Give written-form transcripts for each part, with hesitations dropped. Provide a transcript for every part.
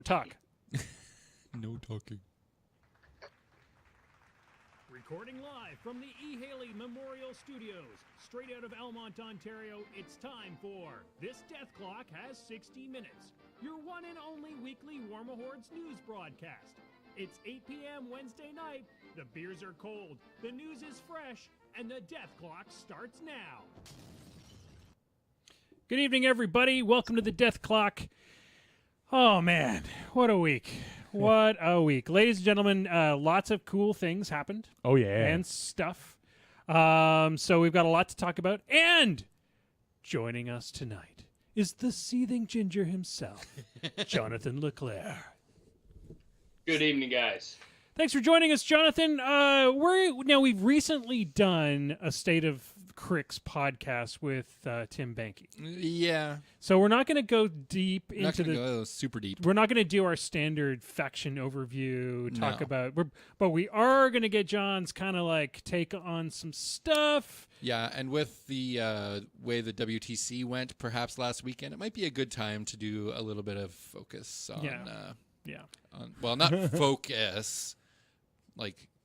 Talk. No talking. Recording live from the E. Haley Memorial Studios, straight out of Almont, Ontario, it's time for This Death Clock Has 60 Minutes, your one and only weekly Warmahordes news broadcast. It's 8 p.m. Wednesday night, the beers are cold, the news is fresh, and the death clock starts now. Good evening, everybody. Welcome to the Death Clock. Oh, man. What a week. What a week. Ladies and gentlemen, lots of cool things happened. Oh, yeah. And stuff. So we've got a lot to talk about. And joining us tonight is the seething ginger himself, Jonathon LeClare. Good evening, guys. Thanks for joining us, Jonathan. We've recently done a State of Cricks podcast with Tim Banky. Yeah. So we're not going to go deep into go super deep. We're not going to do our standard faction overview, but we are going to get John's kind of like take on some stuff. Yeah, and with the way the WTC went perhaps last weekend, it might be a good time to do a little bit of focus on not focus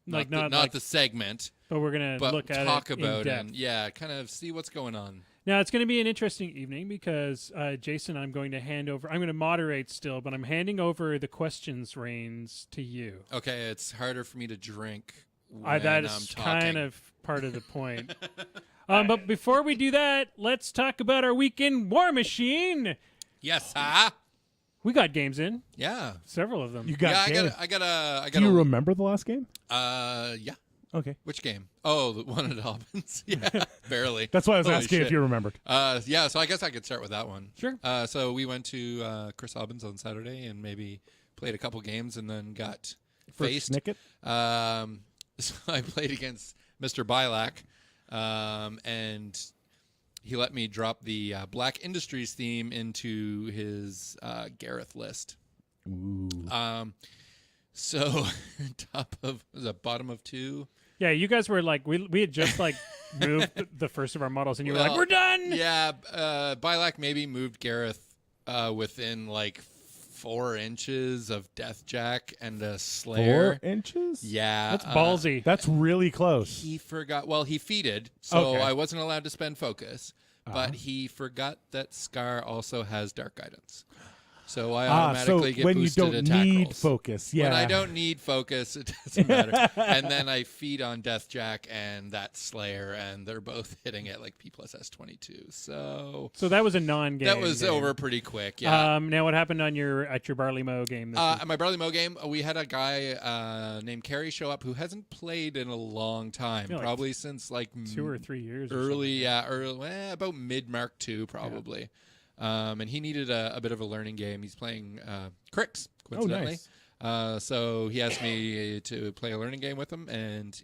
not the segment, but we're going to look at talk it about in depth. And kind of see what's going on. Now, it's going to be an interesting evening because, Jason, I'm going to moderate still, but I'm handing over the questions reins to you. Okay, it's harder for me to drink when that I'm is talking. kind of part of the point. But before we do that, let's talk about our weekend War Machine. Yes, We got games in. Yeah. Several of them. You got games. I got. Do you remember the last game? Yeah. Okay. Which game? Oh, the one at Albans. Yeah, barely. That's why I was Holy asking shit. if you remembered. Yeah, so I guess I could start with that one. Sure. So we went to Chris Albans on Saturday and maybe played a couple games and then got faced. Snicket? So I played against Mr. Bilak, and he let me drop the Black Industries theme into his Gareth list. Ooh. So bottom of two. Yeah, you guys were like, we had just like moved the first of our models, and you were like, we're done. Yeah, Bilak maybe moved Gareth within like 4 inches of Deathjack and a Slayer. 4 inches? Yeah. That's ballsy. That's really close. He forgot. Well, he feeded, so Okay. I wasn't allowed to spend focus. But he forgot that Scar also has Dark Guidance. So I automatically get when boosted you don't attack need rolls. focus, yeah. When I don't need focus, it doesn't matter. And then I feed on Deathjack and that Slayer, and they're both hitting at like P+S 22. So that was a non-game. that was game. over pretty quick. Yeah. Now, what happened at your Barley Mow game? At my Barley Mow game, we had a guy named Kerry show up who hasn't played in a long time, probably since like 2 or 3 years. early, about mid-Mark II probably. Yeah. And he needed a bit of a learning game. He's playing Cricks, coincidentally. Oh, nice. So he asked me to play a learning game with him and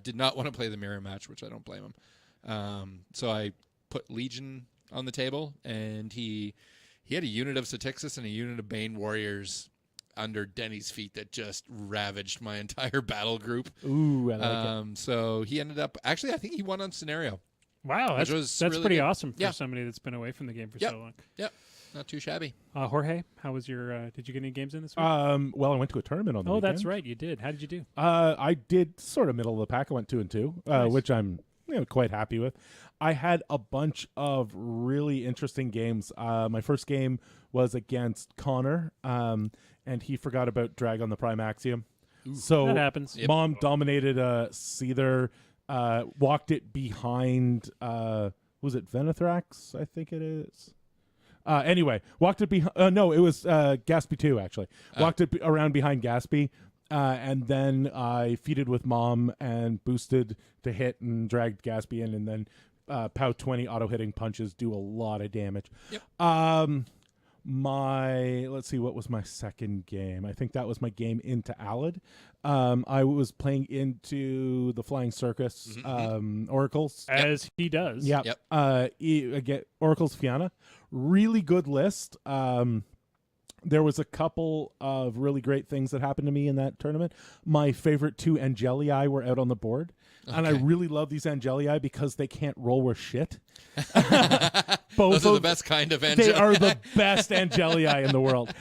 did not want to play the mirror match, which I don't blame him. So I put Legion on the table, and he had a unit of Satixis and a unit of Bane Warriors under Denny's feet that just ravaged my entire battle group. Ooh, I like it. So he ended up... Actually, I think he won on Scenario. Wow, that's really pretty good. awesome for somebody that's been away from the game for so long. Yep, not too shabby. Jorge, how was your? Did you get any games in this week? Well, I went to a tournament on the weekend. That's right, you did. How did you do? I did sort of middle of the pack. I went 2-2, Nice. which I'm quite happy with. I had a bunch of really interesting games. My first game was against Connor, and he forgot about Drag on the Prime Axiom. Ooh. So that happens. Yep. Mom dominated Seether. Walked it behind, was it Venethrax? I think it is. Anyway, walked it behind, no, it was Gaspy 2, actually. Walked it around behind Gaspy, and then I feeded with Mom and boosted to hit and dragged Gaspy in, and then POW 20 auto-hitting punches do a lot of damage. Yep. Let's see, what was my second game? I think that was my game into Alad. I was playing into the Flying Circus Oracles. As he does. Yeah. Yep. Again, Oracles Fianna. Really good list. there was a couple of really great things that happened to me in that tournament. My favorite 2 Angelii were out on the board. And I really love these Angelii because they can't roll worth shit. Those are the best kind of Angelii. They are the best Angelii in the world.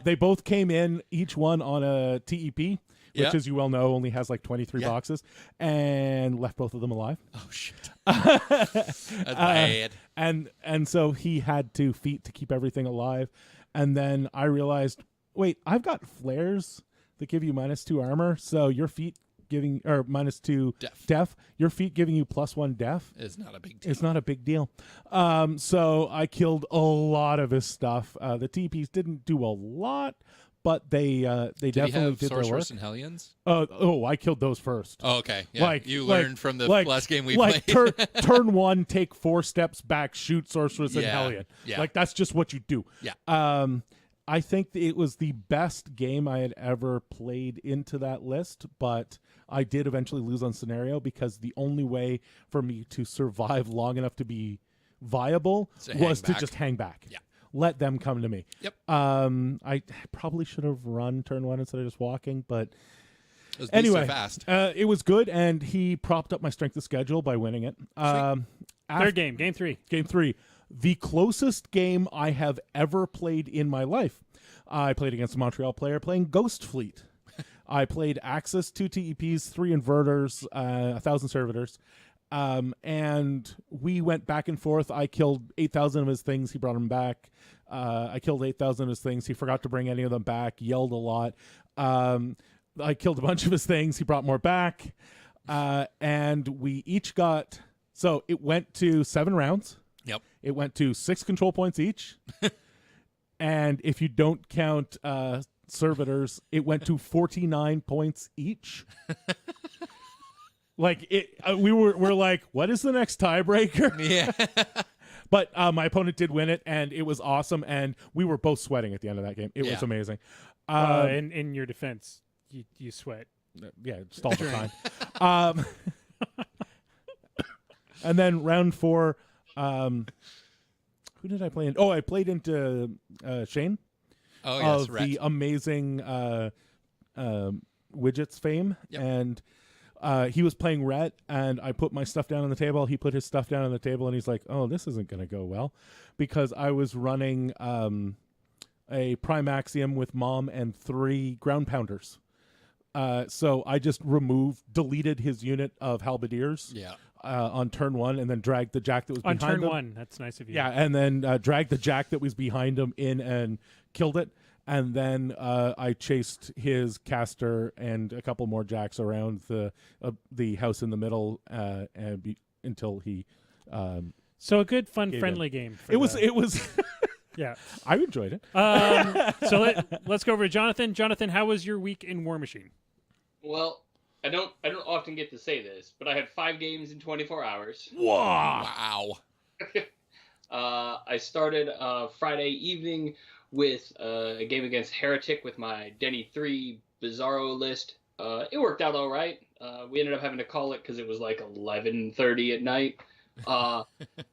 They both came in, each one on a TEP, which, as you well know, only has like 23 boxes, and left both of them alive. Oh, shit. That's bad. And so he had to feat to keep everything alive. And then I realized, wait, I've got flares that give you -2 armor, so your feat giving, or -2 def, your feat giving you +1 def is not a big deal. It's not a big deal. So I killed a lot of his stuff. The TPs didn't do a lot, but they definitely he have did their work. Sorceress and Hellions? I killed those first. Oh, okay. Yeah. You learned from the last game we played. Turn 1, take 4 steps back, shoot Sorceress and Hellion. Yeah. Like, that's just what you do. Yeah. I think it was the best game I had ever played into that list, but I did eventually lose on scenario because the only way for me to survive long enough to be viable was to just hang back. Yeah. Let them come to me. Yep. I probably should have run turn 1 instead of just walking, but anyway, so fast. It was good, and he propped up my strength of schedule by winning it. Third game, game 3. Game 3. The closest game I have ever played in my life. I played against a Montreal player playing Ghost Fleet. I played Axis, 2 TEPs, 3 inverters, 1,000 servitors. And we went back and forth. I killed 8,000 of his things. He brought them back. I killed 8,000 of his things. He forgot to bring any of them back, yelled a lot. I killed a bunch of his things. He brought more back. And we each got... So it went to 7 rounds. Yep. It went to 6 control points each. And if you don't count servitors, it went to 49 points each. Like we're like, what is the next tiebreaker? Yeah. But my opponent did win it, and it was awesome, and we were both sweating at the end of that game. It was amazing. In your defense, you sweat. Yeah, just all the time. And then round 4, who did I play in? Oh, I played into Shane. Oh, yes, of the amazing widgets fame. Yep. And he was playing Rhett, and I put my stuff down on the table. He put his stuff down on the table, and he's like, oh, this isn't going to go well, because I was running a Prime Axiom with Mom and 3 ground pounders. So I just deleted his unit of halberdiers. Yeah. On turn 1, and then dragged the jack that was behind him. On turn 1, that's nice of you. Yeah, and then dragged the jack that was behind him in and killed it. And then I chased his caster and a couple more jacks around the house in the middle until he. So a good, fun, friendly game. It was. Yeah, I enjoyed it. So let's go over to Jonathan. Jonathan, how was your week in War Machine? Well, I don't often get to say this, but I had 5 games in 24 hours. Wow. I started Friday evening with a game against Heretic with my Denny 3 Bizarro list. It worked out all right. We ended up having to call it because it was like 11:30 at night.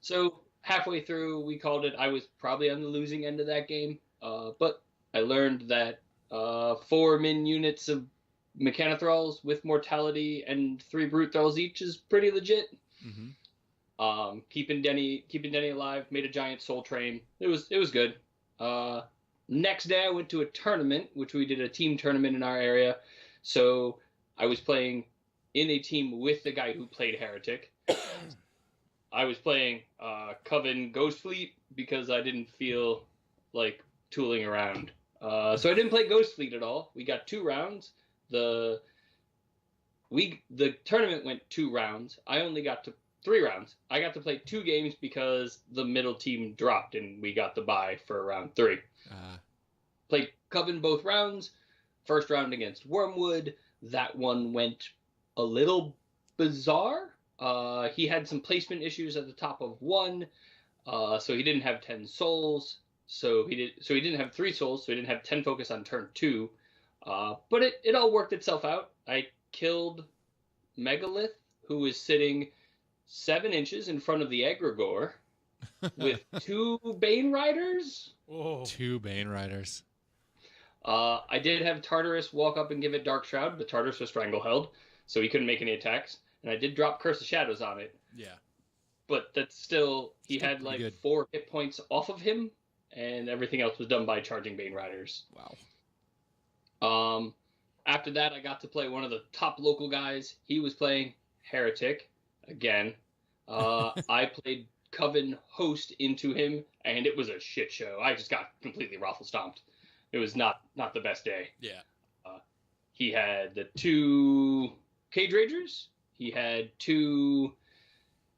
So halfway through, we called it. I was probably on the losing end of that game, but I learned that 4 min units of Mechanothralls with mortality and 3 brute thralls each is pretty legit. Mm-hmm. Keeping Denny alive, made a giant soul train. It was good. Next day I went to a tournament, which we did a team tournament in our area. So I was playing in a team with the guy who played Heretic. I was playing Coven Ghost Fleet because I didn't feel like tooling around. So I didn't play Ghost Fleet at all. We got 2 rounds. The tournament went 2 rounds. I only got to 3 rounds. I got to play 2 games because the middle team dropped and we got the bye for round 3. Played Coven both rounds. First round against Wormwood. That one went a little bizarre. He had some placement issues at the top of 1, so he didn't have 10 souls. So he didn't have 3 souls. So he didn't have 10 focus on turn 2. But it all worked itself out. I killed Megalith, who was sitting 7 inches in front of the Egregore with 2 Bane Riders. Whoa. 2 Bane Riders. I did have Tartarus walk up and give it Dark Shroud, but Tartarus was Stranglehold, so he couldn't make any attacks. And I did drop Curse of Shadows on it. Yeah. But that's still, he Still had pretty like good. 4 hit points off of him, and everything else was done by charging Bane Riders. Wow. After that, I got to play one of the top local guys. He was playing Heretic again. I played Coven Host into him, and it was a shit show. I just got completely raffle stomped. It was not the best day. Yeah. He had the 2 Cage Ragers. He had 2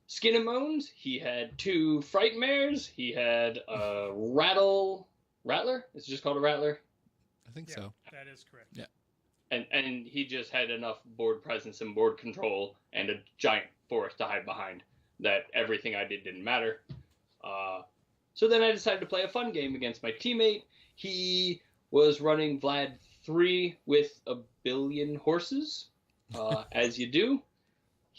Skin and Moans. He had 2 Frightmares. He had a Rattler. It's just called a Rattler. I think so. That is correct. Yeah. And he just had enough board presence and board control and a giant forest to hide behind that everything I did didn't matter. So then I decided to play a fun game against my teammate. He was running Vlad 3 with a billion horses, as you do.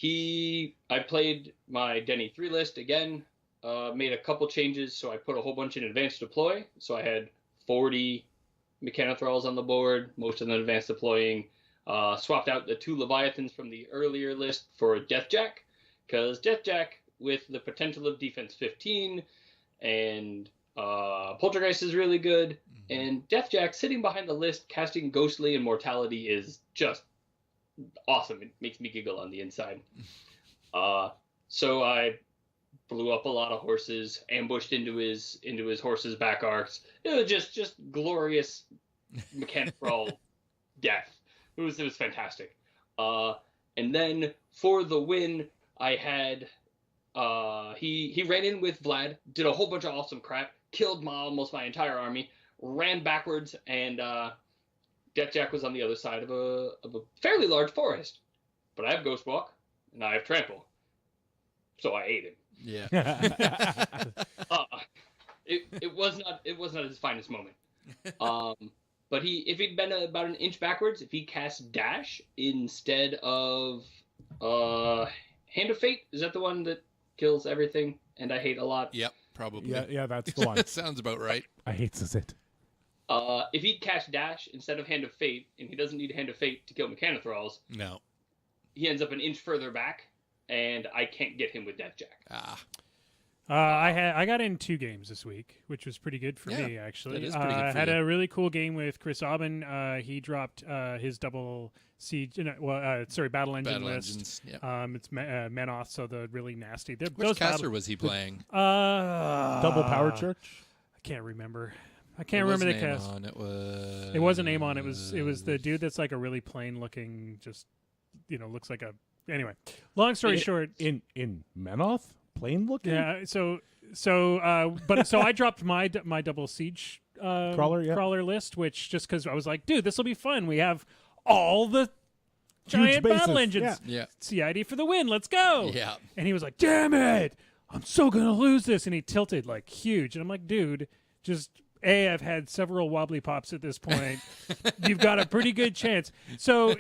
I played my Denny 3 list again, made a couple changes, so I put a whole bunch in advanced deploy. So I had 40 Mechanothralls on the board, most of them advanced deploying. Swapped out the 2 Leviathans from the earlier list for Deathjack, because Deathjack, with the potential of defense 15, and Poltergeist is really good, and Deathjack sitting behind the list casting Ghostly and Mortality is just awesome. It makes me giggle on the inside. So I blew up a lot of horses, ambushed into his horse's back arcs. It was just glorious Mechanothrall death. It was fantastic. And then for the win, I had he ran in with Vlad, did a whole bunch of awesome crap, killed almost my entire army, ran backwards, and Deathjack was on the other side of a fairly large forest. But I have Ghostwalk and I have Trample, so I ate him. Yeah. It was not his finest moment. But if he'd been about an inch backwards, if he cast Dash instead of Hand of Fate, is that the one that kills everything and I hate a lot? Yep, probably. Yeah, that's the one. Sounds about right. I hate it. If he'd cast Dash instead of Hand of Fate, and he doesn't need Hand of Fate to kill Mechanothralls, No. he ends up an inch further back, and I can't get him with Deathjack. Ah. I got in 2 games this week, which was pretty good for Yeah, me, actually. that is pretty good I for had you. a really cool game with Chris Aubin. He dropped his double siege, battle engine Battle list. engines. Yep. It's Menoth, so the really nasty. Which those caster was he playing? Double Power Church? I can't remember. I can't remember the cast. It wasn't Amon. It was the dude that's like a really plain looking, just looks like a. Anyway, long story short, In Menoth? Plain looking? yeah. So I dropped my double siege crawler list, which just because I was like, dude, this will be fun. We have all the giant battle bases, engines. Yeah. CID for the win. Let's go. Yeah. And he was like, damn it, I'm so gonna lose this. And he tilted like huge. And I'm like, dude, I've had several wobbly pops at this point. You've got a pretty good chance. So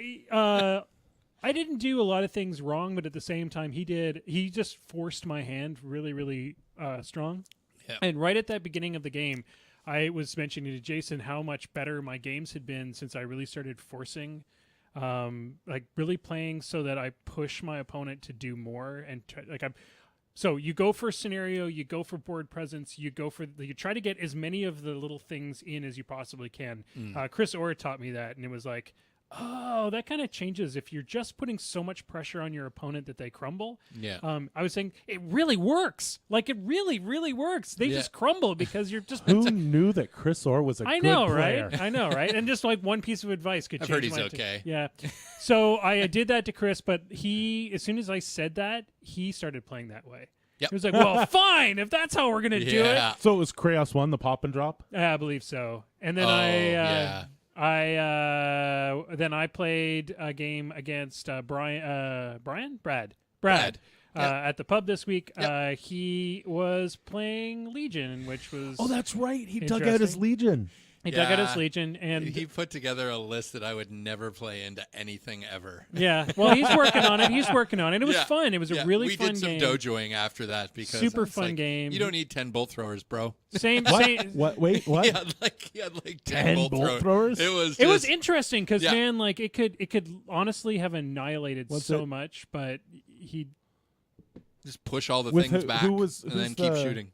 I didn't do a lot of things wrong, but at the same time, he did. He just forced my hand really, really strong. Yeah. And right at that beginning of the game, I was mentioning to Jason how much better my games had been since I really started forcing, really playing so that I push my opponent to do more and So you go for scenario, you go for board presence, you try to get as many of the little things in as you possibly can. Chris Orr taught me that, and it was like, oh, that kind of changes if you're just putting so much pressure on your opponent that they crumble. Yeah. I was saying it really works. Like it really, really works. They just crumble because you're just. Who knew that Chris Orr was a I good know, player? right? I know, right? And just like one piece of advice could I've change heard he's my okay. Yeah. So I did that to Chris, but as soon as I said that, he started playing that way. Yep. He was like, well, fine, if that's how we're going to do it. Yeah. So it was Kraos 1, the pop and drop? I believe so. And then yeah. I played a game against Brad Yep. at the pub this week. Yep. He was playing Legion, which was Oh, that's right. He dug out his Interesting. Legion. He dug out his Yeah. Legion, and He put together a list that I would never play into anything ever. yeah, well, he's working on it. It was Yeah. fun. It was a really fun We did some dojoing after that because Super I was fun like, game. You don't need 10 bolt throwers, bro. Same. What? Wait, what? He had like 10 10 bolt bolt throwers. throwers? It was interesting because Yeah. man, like it could honestly have annihilated What's so it? much, but he just push all the With things who- back who's and then the- keep shooting.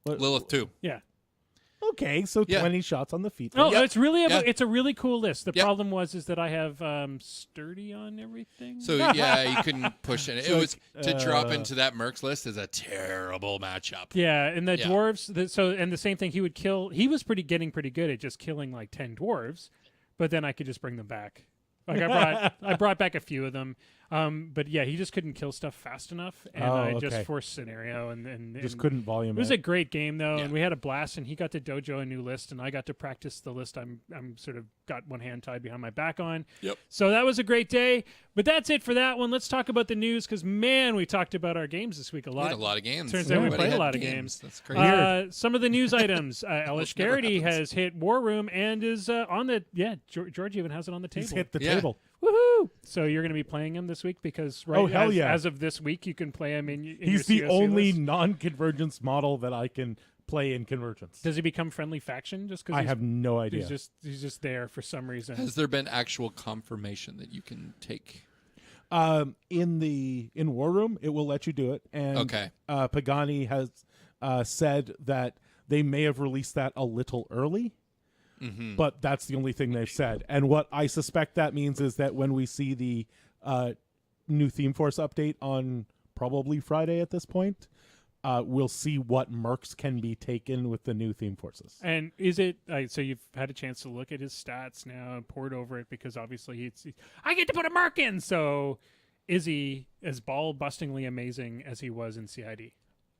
What- Lilith 2. yeah. Okay, so Yeah. 20 shots on the feet. Oh, Yep. it's really Yeah. it's a really cool list. The Yep. problem is that I have sturdy on everything. So yeah, you couldn't push it. So, It was to drop uh, into that Mercs list is a terrible matchup. yeah, and the Yeah. dwarves. And the same thing. He would kill. He was getting pretty good at just killing like 10 dwarves, but then I could just bring them back. Like I brought back a few of them. But yeah, he just couldn't kill stuff fast enough, and Oh, I just okay. forced scenario and Just couldn't volume It was it. a great game though, Yeah. and we had a blast. And he got to dojo a new list, and I got to practice the list I'm sort of got one hand tied behind my back on. Yep. So that was a great day. But that's it for that one. Let's talk about the news because man, we talked about our games this week a We lot. had a lot of games. Turns out we Everybody played a had lot of games. That's crazy. Some of the news items. Elish never Garrity happens. has hit War Room and is on the George even has it on the table. He's hit the Yeah. table. Woohoo! So you're going to be playing him this week because Oh, hell yeah. as of this week you can play him in He's your the CSC only list. non-convergence model that I can play in convergence. Does he become friendly faction just because I have no idea. he's just there for some reason? Has there been actual confirmation that you can take? In War Room, it will let you do it, and Okay. Pagani has said that they may have released that a little early, but that's the only thing they've said. And what I suspect that means is that when we see the new Theme Force update on probably Friday at this point, we'll see what mercs can be taken with the new Theme Forces. And is it so you've had a chance to look at his stats now and poured over it because obviously I get to put a mark in. So is he as ball bustingly amazing as he was in CID?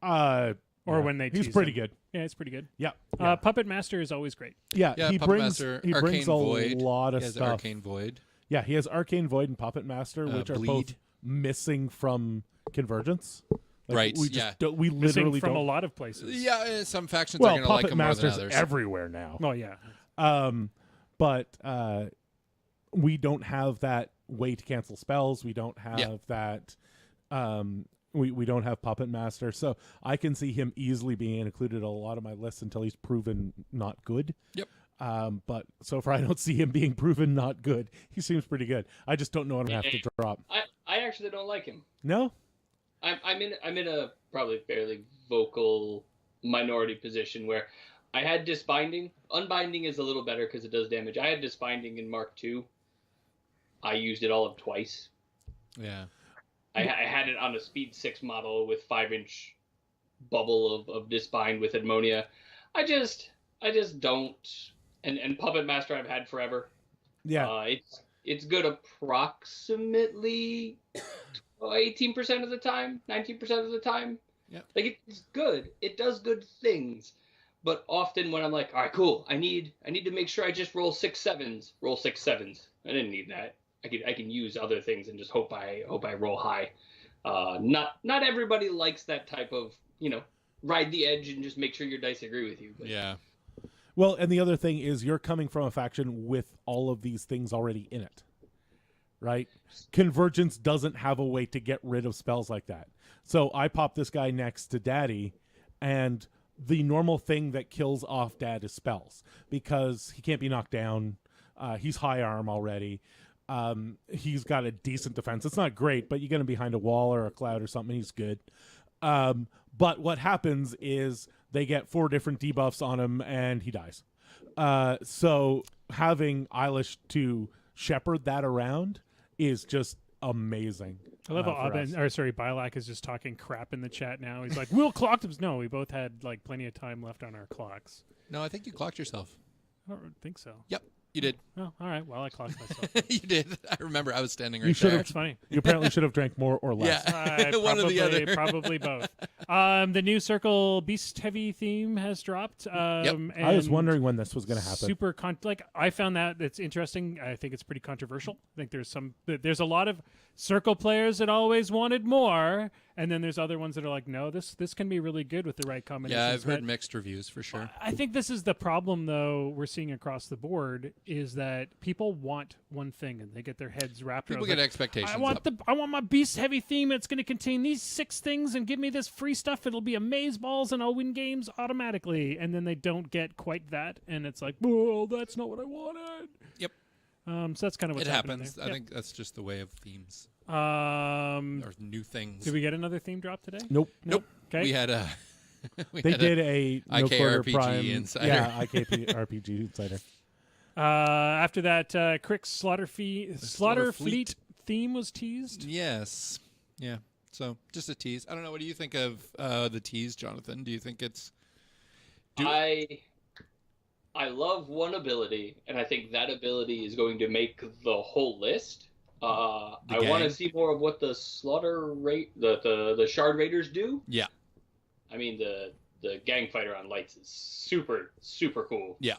Or Yeah, when they he's tease pretty him? good. Yeah, it's pretty good. Yeah, Puppet Master is always great. yeah. Yeah, He Puppet brings Master, he Arcane brings a Void. lot of He has stuff. Arcane Void. Yeah, he has Arcane Void and Puppet Master, which are both Bleed. missing from Convergence. Right, We just yeah. don't, we Missing literally from don't. a lot of places. Yeah, some factions Well, are going to like Puppet him more than Master's others. everywhere now. Oh yeah. But we don't have that way to cancel spells. We don't have Yeah. that. We don't have Puppet Master, so I can see him easily being included in a lot of my lists until he's proven not good. Yep. But so far, I don't see him being proven not good. He seems pretty good. I just don't know what I'm gonna have to drop. I actually don't like him. No. I'm in a probably fairly vocal minority position where I had disbinding. Unbinding is a little better because it does damage. I had disbinding in Mark II. I used it all of twice. Yeah. I had it on a speed 6 model with 5-inch bubble of disbind with ammonia. I just don't. And Puppet Master I've had forever. Yeah. It's good approximately 18% of the time, 19% of the time. Yep. Like it's good. It does good things. But often when I'm like, all right, cool, I need to make sure I just roll 6 sevens. Roll 6 sevens. I didn't need that. I can use other things and just hope I roll high. Not everybody likes that type of, ride the edge and just make sure your dice agree with you. But Yeah. Well, and the other thing is you're coming from a faction with all of these things already in it, right? Convergence doesn't have a way to get rid of spells like that. So I pop this guy next to Daddy, and the normal thing that kills off Dad is spells because he can't be knocked down. He's high arm already. He's got a decent defense. It's not great, but you get him behind a wall or a cloud or something, he's good. But what happens is they get 4 different debuffs on him and he dies. So having Eilish to shepherd that around is just amazing. I love how for us. Bilak is just talking crap in the chat now. He's like, "We'll clock them." No, we both had like plenty of time left on our clocks. No, I think you clocked yourself. I don't think so. Yep, you did. Oh, all right. Well, I clocked myself. You did. I remember I was standing right You should there. That's funny. You apparently should have drank more or less. Yeah. One or the other. Probably both. The new Circle Beast Heavy theme has dropped. I was and wondering when this was going to happen. Super I found that it's interesting. I think it's pretty controversial. I think there's a lot of Circle players that always wanted more, And then there's other ones that are like, no, this can be really good with the right combinations. Yeah, I've heard But mixed reviews for sure. I think this is the problem, though, we're seeing across the board is that people want one thing and they get their heads wrapped around. People get expectations up. I want my beast heavy theme. It's going to contain these 6 things and give me this free stuff. It'll be amazeballs and I'll win games automatically. And then they don't get quite that, and it's like, well, that's not what I wanted. Yep. So that's kind of what's It happening happens. there. I Yeah. think that's just the way of themes Or new things. did we get another theme drop today? Nope. Nope. Okay. We had a. They did a no quarter IKRPG prime Insider. Yeah, IKRPG Insider. After that, Crick's Slaughter Slaughter Fleet theme was teased. Yes. Yeah. So just a tease. I don't know. What do you think of the tease, Jonathan? Do you think it's? I love one ability, and I think that ability is going to make the whole list. I want to see more of what the slaughter rate, the shard raiders do. Yeah. I mean, the gang fighter on lights is super, super cool. Yeah.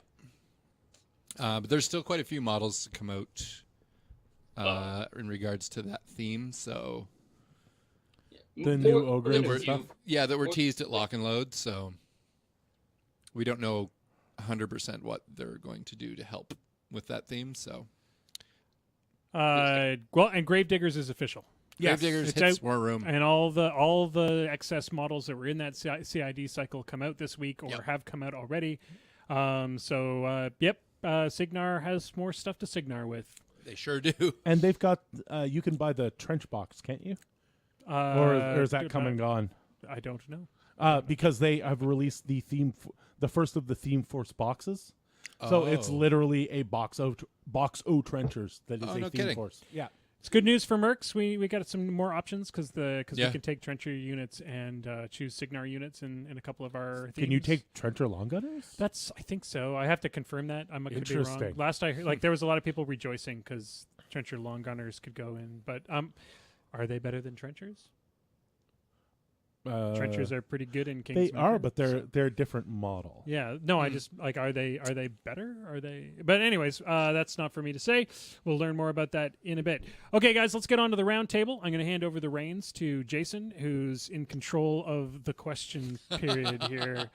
But there's still quite a few models to come out in regards to that theme. So The new ogre than and a were, few. stuff? yeah, that were teased at Lock and Load. So we don't know 100% what they're going to do to help with that theme. So Well, and Gravediggers is official. Gravediggers It's hits out, more room. and all the excess models that were in that CID cycle come out this week or Yep. have come out already. Signar has more stuff to Signar with. They sure do. And they've got you can buy the trench box, can't you? Or is that come and gone? I don't know. Because they have released the the first of the Theme Force boxes. So it's literally a box o trenchers that is Oh, a no Theme kidding. Force. Yeah. It's good news for Mercs. We got some more options because we Yeah. can take Trencher units and choose Signar units in a couple of our themes. Can you take Trencher long gunners? I think so. I have to confirm that. I could be wrong. Interesting. Last I heard, there was a lot of people rejoicing because Trencher long gunners could go in, but are they better than Trenchers? Trenchers are pretty good in King's They are, Mountain, but they're a different model. yeah. No, I just are they better? Are they? But anyways, that's not for me to say. We'll learn more about that in a bit. Okay, guys, let's get on to the round table. I'm going to hand over the reins to Jason, who's in control of the question period here.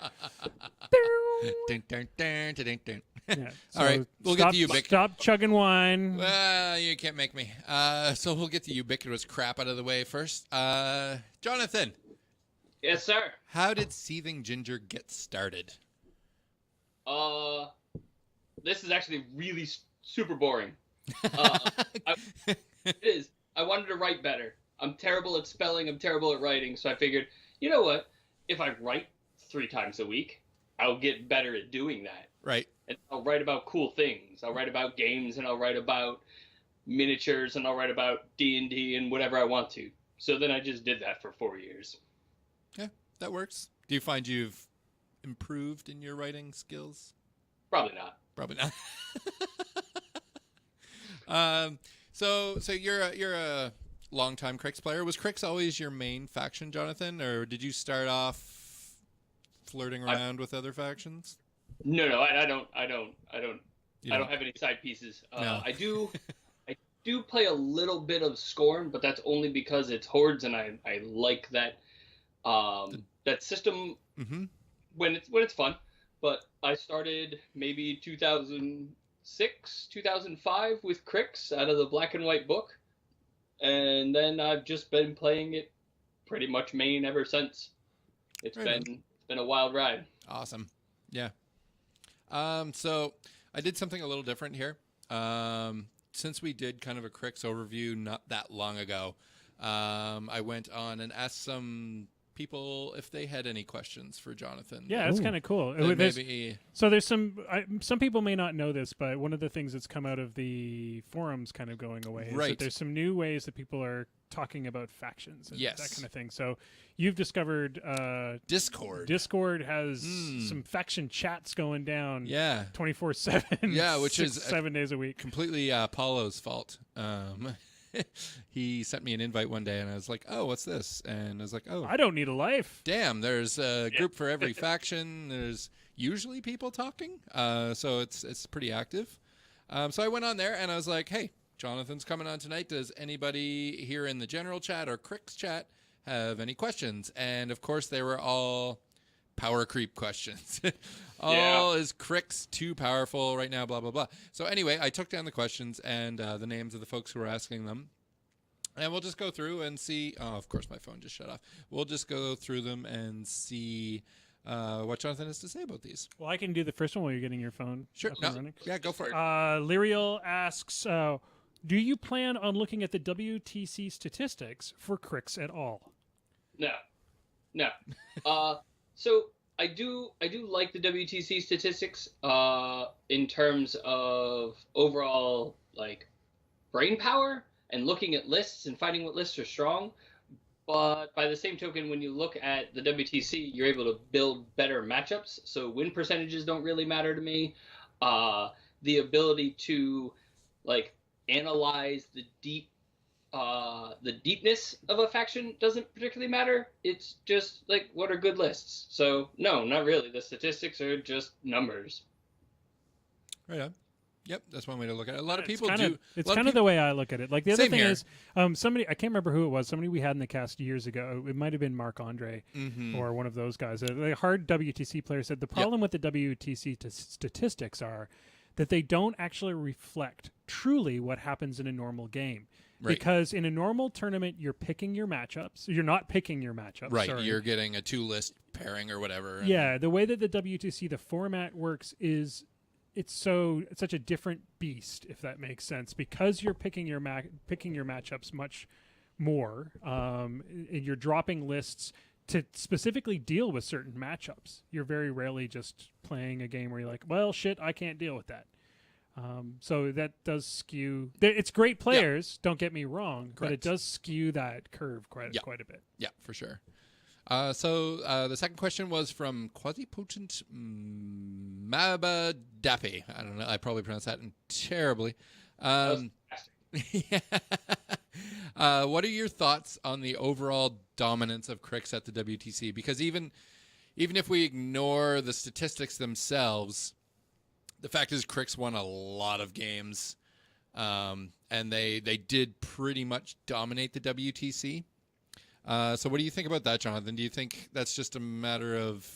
Dun, dun, dun, dun, dun, dun. Yeah, All right, we'll get to you, Vic. Stop chugging wine. Well, you can't make me. So we'll get the ubiquitous crap out of the way first. Jonathan, Yes, sir. how did Seething Ginger get started? This is actually really super boring. It is. I wanted to write better. I'm terrible at spelling. I'm terrible at writing. So I figured, you know what? If I write 3 times a week, I'll get better at doing that. Right. And I'll write about cool things. I'll write about games, and I'll write about miniatures, and I'll write about D&D and whatever I want to. So then I just did that for 4 years. Yeah, that works. Do you find you've improved in your writing skills? Probably not. Probably not. So you're a longtime Crix player. Was Crix always your main faction, Jonathan, or did you start off flirting around with other factions? No, I don't You I don't have any side pieces. No. I do play a little bit of Scorn, but that's only because it's hordes, and I like that that system Mm-hmm. when it's fun. But I started maybe 2006, 2005 with Crix out of the black and white book, and then I've just been playing it pretty much main ever since. It's Right been a wild ride. Awesome. Yeah. So I did something a little different here. Since we did kind of a Crix overview not that long ago, I went on and asked some people if they had any questions for Jonathan. Yeah, that's Ooh. kind of cool. That There's- maybe So there's some people may not know this, but one of the things that's come out of the forums kind of going away is Right. that there's some new ways that people are talking about factions and Yes. that kind of thing. So you've discovered Discord. Discord has some faction chats going down Yeah. 24/7. Yeah, which is 7 days a week. Completely Paulo's fault. He sent me an invite one day, and I was like, "Oh, what's this?" And I was like, "Oh, I don't need a life. damn! There's a group for every faction. There's usually people talking, so it's pretty active." So I went on there, and I was like, "Hey, Jonathan's coming on tonight. Does anybody here in the general chat or Crix chat have any questions? And of course, they were all power creep questions. Is Crix too powerful right now? Blah, blah, blah. So anyway, I took down the questions and the names of the folks who were asking them. And we'll just go through and see. Oh, of course, my phone just shut off. We'll just go through them and see what Jonathan has to say about these. Well, I can do the first one while you're getting your phone Sure. up and running. Yeah, go for it. Lyriel asks, do you plan on looking at the WTC statistics for Crix at all? No. So I do like the WTC statistics in terms of overall like brain power and looking at lists and finding what lists are strong. But by the same token, when you look at the WTC, you're able to build better matchups. So win percentages don't really matter to me. The ability to like analyze the deepness of a faction doesn't particularly matter. It's just like, what are good lists? So no, not really. The statistics are just numbers. Right on. Yep, that's one way to look at it. A lot of people do. It's kind of the way I look at it. Like the other thing is, somebody, I can't remember who it was, somebody we had in the cast years ago. It might have been Marc Andre or one of those guys. A hard WTC player said the problem with the WTC statistics are that they don't actually reflect truly what happens in a normal game. Right. Because in a normal tournament, you're picking your matchups. You're not picking your matchups. Right. Sorry. You're getting a 2-list pairing or whatever. Yeah. The way that the WTC, the format works is it's such a different beast, if that makes sense, because you're picking your matchups much more. And you're dropping lists to specifically deal with certain matchups. You're very rarely just playing a game where you're like, well, shit, I can't deal with that. So that does skew. It's great players, don't get me wrong, but it does skew that curve quite a bit. Yeah, for sure. So the second question was from Quasi-Potent Mabadapi. I don't know. I probably pronounced that terribly. What are your thoughts on the overall dominance of Crix at the WTC? Because even if we ignore the statistics themselves, the fact is Crix won a lot of games, and they did pretty much dominate the WTC. So what do you think about that, Jonathan? Do you think that's just a matter of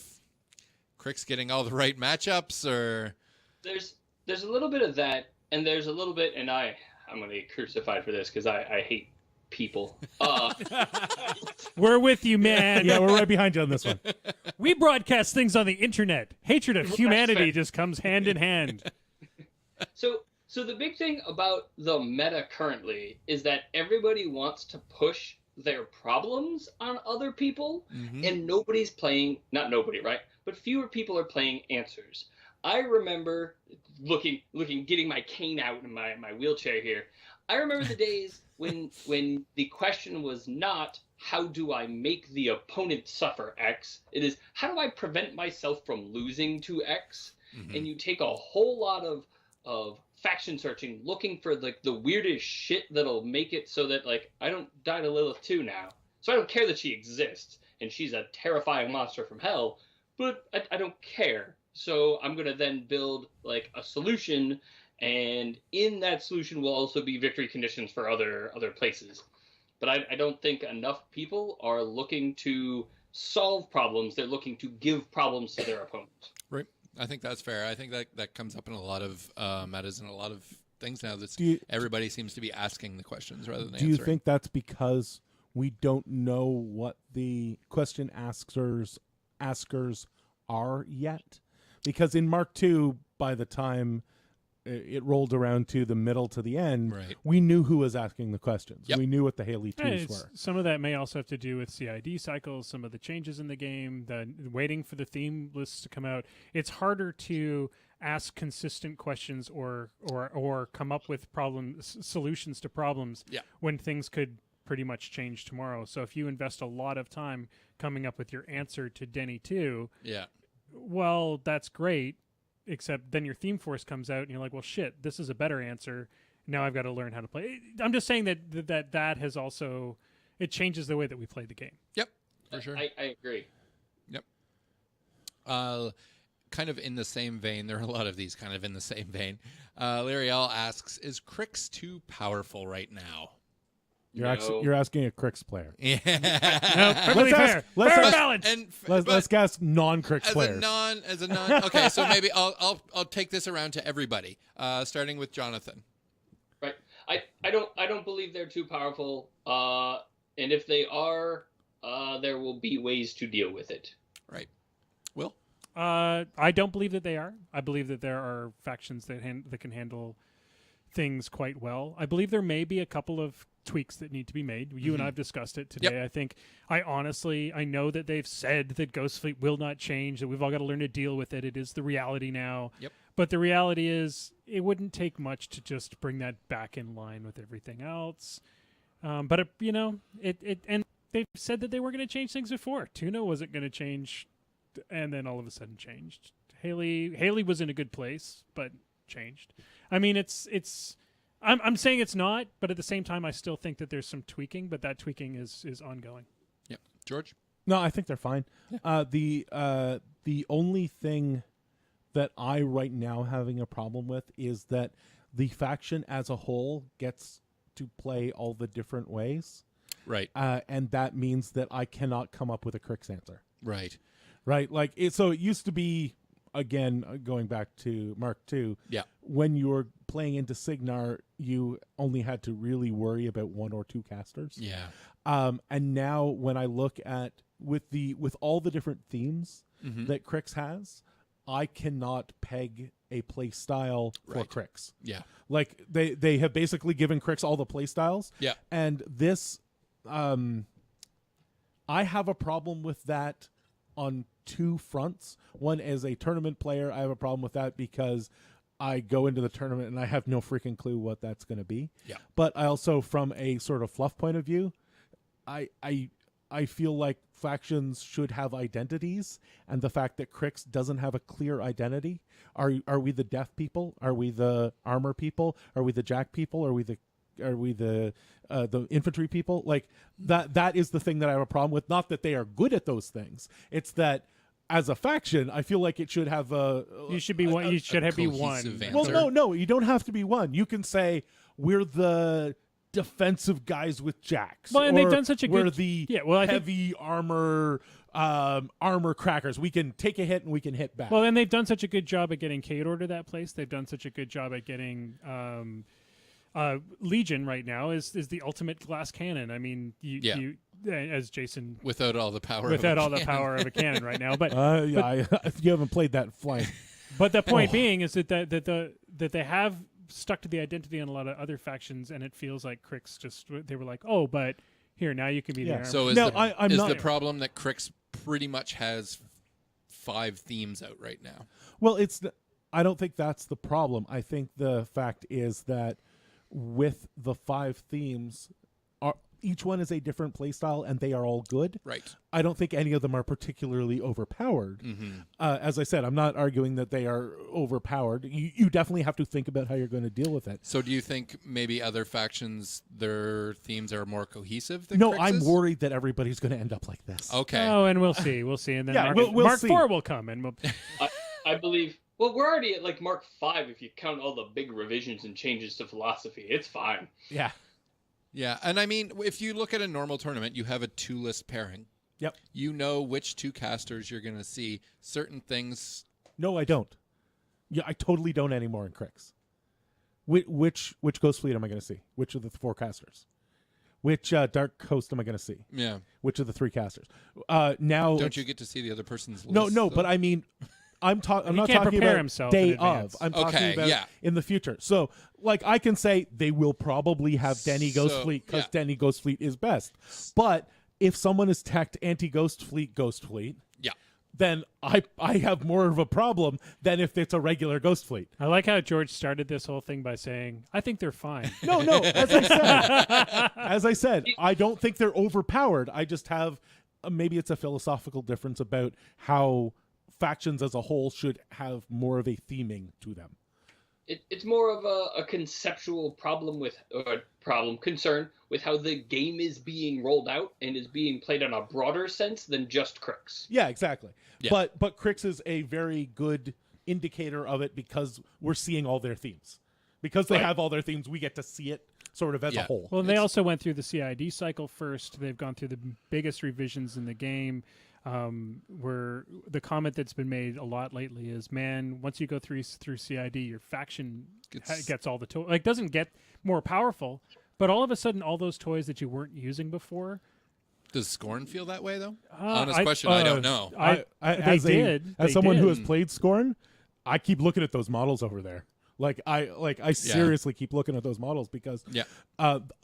Crix getting all the right matchups, or there's a little bit of that, and there's a little bit, and I'm going to get crucified for this because I hate people. We're with you, man. Yeah, we're right behind you on this one. We broadcast things on the internet. Hatred of humanity just comes hand in hand. So the big thing about the meta currently is that everybody wants to push their problems on other people, and nobody's playing, not nobody, right? But fewer people are playing answers. I remember getting my cane out in my wheelchair here. I remember the days when the question was not, how do I make the opponent suffer X? It is, how do I prevent myself from losing to X? And you take a whole lot of faction searching, looking for like the weirdest shit that'll make it so that like I don't die to Lilith too now. So I don't care that she exists and she's a terrifying monster from hell, but I don't care. So I'm gonna then build like a solution, and in that solution will also be victory conditions for other places. But I don't think enough people are looking to solve problems. They're looking to give problems to their opponents. Right. I think that's fair. I think that comes up in a lot of metas and a lot of things now. Everybody seems to be asking the questions rather than answering. Do you think that's because we don't know what the question askers are yet? Because in Mark II, by the time it rolled around to the middle to the end, we knew who was asking the questions. Yep. We knew what the Haley 2s were. Some of that may also have to do with CID cycles, some of the changes in the game, the waiting for the theme lists to come out. It's harder to ask consistent questions or come up with solutions to problems when things could pretty much change tomorrow. So if you invest a lot of time coming up with your answer to Denny 2, well, that's great. Except then your theme force comes out and you're like, well, shit, this is a better answer. Now I've got to learn how to play. I'm just saying that has also, it changes the way that we play the game. Yep, for sure. I agree. Yep. Kind of in the same vein, there are a lot of these kind of in the same vein. L'Ariel asks, is Crix too powerful right now? You're asking a Crix player. Yeah. No, perfectly fair. let's Fair ask- balance. Let's ask non-Crix players. As a non. Okay, so maybe I'll take this around to everybody, starting with Jonathan. Right. I don't believe they're too powerful. And if they are, there will be ways to deal with it. Right. Will? I don't believe that they are. I believe that there are factions that can handle things quite well. I believe there may be a couple of tweaks that need to be made. You and I have discussed it today. Yep. I know that they've said that Ghost Fleet will not change, that we've all got to learn to deal with it. It is the reality now. Yep. But the reality is it wouldn't take much to just bring that back in line with everything else. And they've said that they were going to change things before. Tuna wasn't going to change, and then all of a sudden changed. Haley was in a good place, but changed. I mean, I'm saying it's not, but at the same time, I still think that there's some tweaking, but that tweaking is ongoing. Yep. George? No, I think they're fine. Yeah. The only thing that I right now having a problem with is that the faction as a whole gets to play all the different ways. Right. And that means that I cannot come up with a Crix answer. Right. Right. Like so it used to be, again, going back to Mark II. Yeah. When you were playing into Signar, you only had to really worry about one or two casters. Yeah. And now when I look at with all the different themes that Crix has, I cannot peg a play style for Right. Crix. Yeah. Like they have basically given Crix all the play styles. Yeah. And this I have a problem with that on two fronts. One, as a tournament player, I have a problem with that because I go into the tournament and I have no freaking clue what that's going to be. Yeah. But I also, from a sort of fluff point of view, I feel like factions should have identities, and the fact that Crix doesn't have a clear identity. Are we the death people? Are we the armor people? Are we the jack people? Are we the infantry people? Like that is the thing that I have a problem with. Not that they are good at those things. It's that as a faction, I feel like it should have a. You should be one. You should have be one. cohesive answer. Well, no, you don't have to be one. You can say we're the defensive guys with jacks. Well, and or they've done such a we're good- the Yeah, well, I think- heavy armor crackers. We can take a hit and we can hit back. Well, and they've done such a good job at getting Kador to that place. They've done such a good job at getting Legion right now is the ultimate glass cannon. I mean, you as Jason Without all the power. without of a all the cannon. power of a cannon right now, but you haven't played that flying. but the point being is that they have stuck to the identity on a lot of other factions, and it feels like Crix they were like, oh, but here now you can be the armor. So is No, the I'm is not- the problem that Crix pretty much has 5 themes out right now? Well, I don't think that's the problem. I think the fact is that with the 5 themes, each one is a different playstyle, and they are all good. Right. I don't think any of them are particularly overpowered. As I said, I'm not arguing that they are overpowered. You definitely have to think about how you're going to deal with it. So do you think maybe other factions, their themes are more cohesive than No, Crix's? I'm worried that everybody's going to end up like this. Okay. Oh, and we'll see, and then Yeah, Mark, we'll Mark see. 4 will come, and we'll, I believe. Well, we're already at like Mark 5 if you count all the big revisions and changes to philosophy. It's fine. Yeah. Yeah, and I mean, if you look at a normal tournament, you have a 2-list pairing. Yep. You know which 2 casters you're going to see. Certain things. No, I don't. Yeah, I totally don't anymore in Crix. Which Ghost Fleet am I going to see? Which of the 4 casters? Which Dark Coast am I going to see? Yeah. Which of the 3 casters? Now, Don't you get to see the other person's list? No, though? but I mean, I'm not can't talking prepare about himself day in advance. of. I'm Okay, talking about yeah. in the future. So, like, I can say they will probably have Denny Ghost So, Fleet because yeah. Denny Ghost Fleet is best. But if someone is teched anti-Ghost Fleet, Yeah. then I have more of a problem than if it's a regular Ghost Fleet. I like how George started this whole thing by saying, "I think they're fine." No, as I said, I don't think they're overpowered. I just have maybe it's a philosophical difference about how factions as a whole should have more of a theming to them. It's more of a conceptual problem concern with how the game is being rolled out and is being played on a broader sense than just Crix. Yeah, exactly. Yeah. But Crix is a very good indicator of it because we're seeing all their themes. Because they Right. have all their themes, we get to see it. sort of as a whole. Well, and they also went through the CID cycle first. They've gone through the biggest revisions in the game. Where the comment that's been made a lot lately is, man, once you go through CID, your faction gets all the toys. Like, doesn't get more powerful, but all of a sudden, all those toys that you weren't using before. Does Scorn feel that way though? Honest question, I don't know. As someone who has played Scorn, I keep looking at those models over there. I seriously keep looking at those models because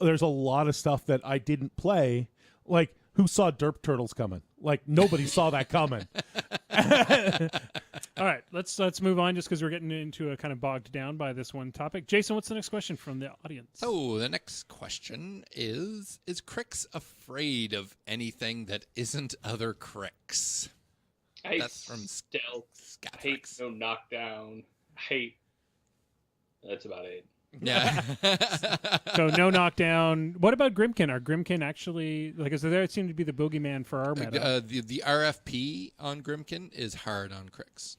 there's a lot of stuff that I didn't play. Like, who saw Derp Turtles coming? Like, nobody saw that coming. All right, let's move on just because we're getting into a kind of bogged down by this one topic. Jason, what's the next question from the audience? So the next question is Crix afraid of anything that isn't other Crix? That's from stealth. I hate no knockdown. That's about it. Yeah. So no knockdown. What about Grimkin? Are Grimkin actually, like, is there seem to be the boogeyman for our meta? The RFP on Grimkin is hard on Crix.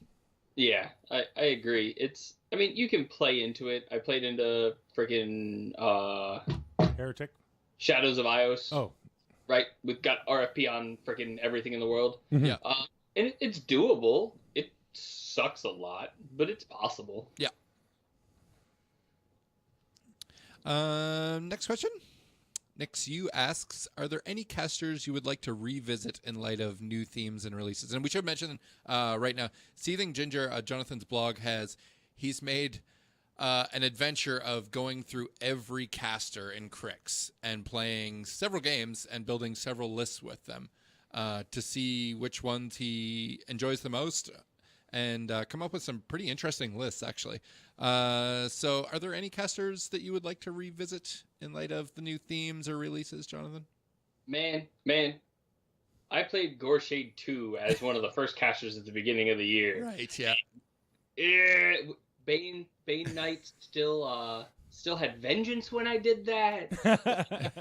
Yeah, I agree. You can play into it. I played into freaking Heretic? Shadows of Ios. Oh. Right? We've got RFP on freaking everything in the world. Yeah. And it's doable. It sucks a lot, but it's possible. Yeah. Next question. Nix U asks, are there any casters you would like to revisit in light of new themes and releases? And we should mention right now, Seething Ginger, Jonathan's blog, he's made an adventure of going through every caster in Crix and playing several games and building several lists with them to see which ones he enjoys the most and come up with some pretty interesting lists, actually. So are there any casters that you would like to revisit in light of the new themes or releases, Jonathan? Man, I played Gorshade 2 as one of the first casters at the beginning of the year. Right, yeah. Bane Knight still had Vengeance when I did that.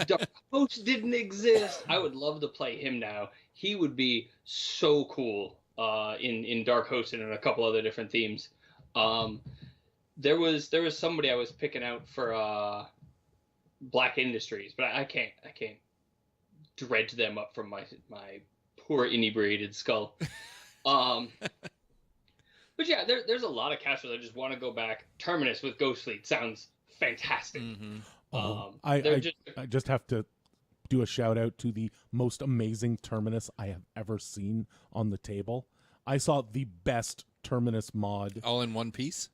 Dark Host didn't exist. I would love to play him now. He would be so cool in Dark Host and in a couple other different themes. There was somebody I was picking out for Black Industries, but I can't dredge them up from my poor inebriated skull. But yeah, there's a lot of casters I just want to go back. Terminus with Ghost Fleet sounds fantastic. Mm-hmm. I just have to do a shout out to the most amazing Terminus I have ever seen on the table. I saw the best Terminus mod. All in one piece?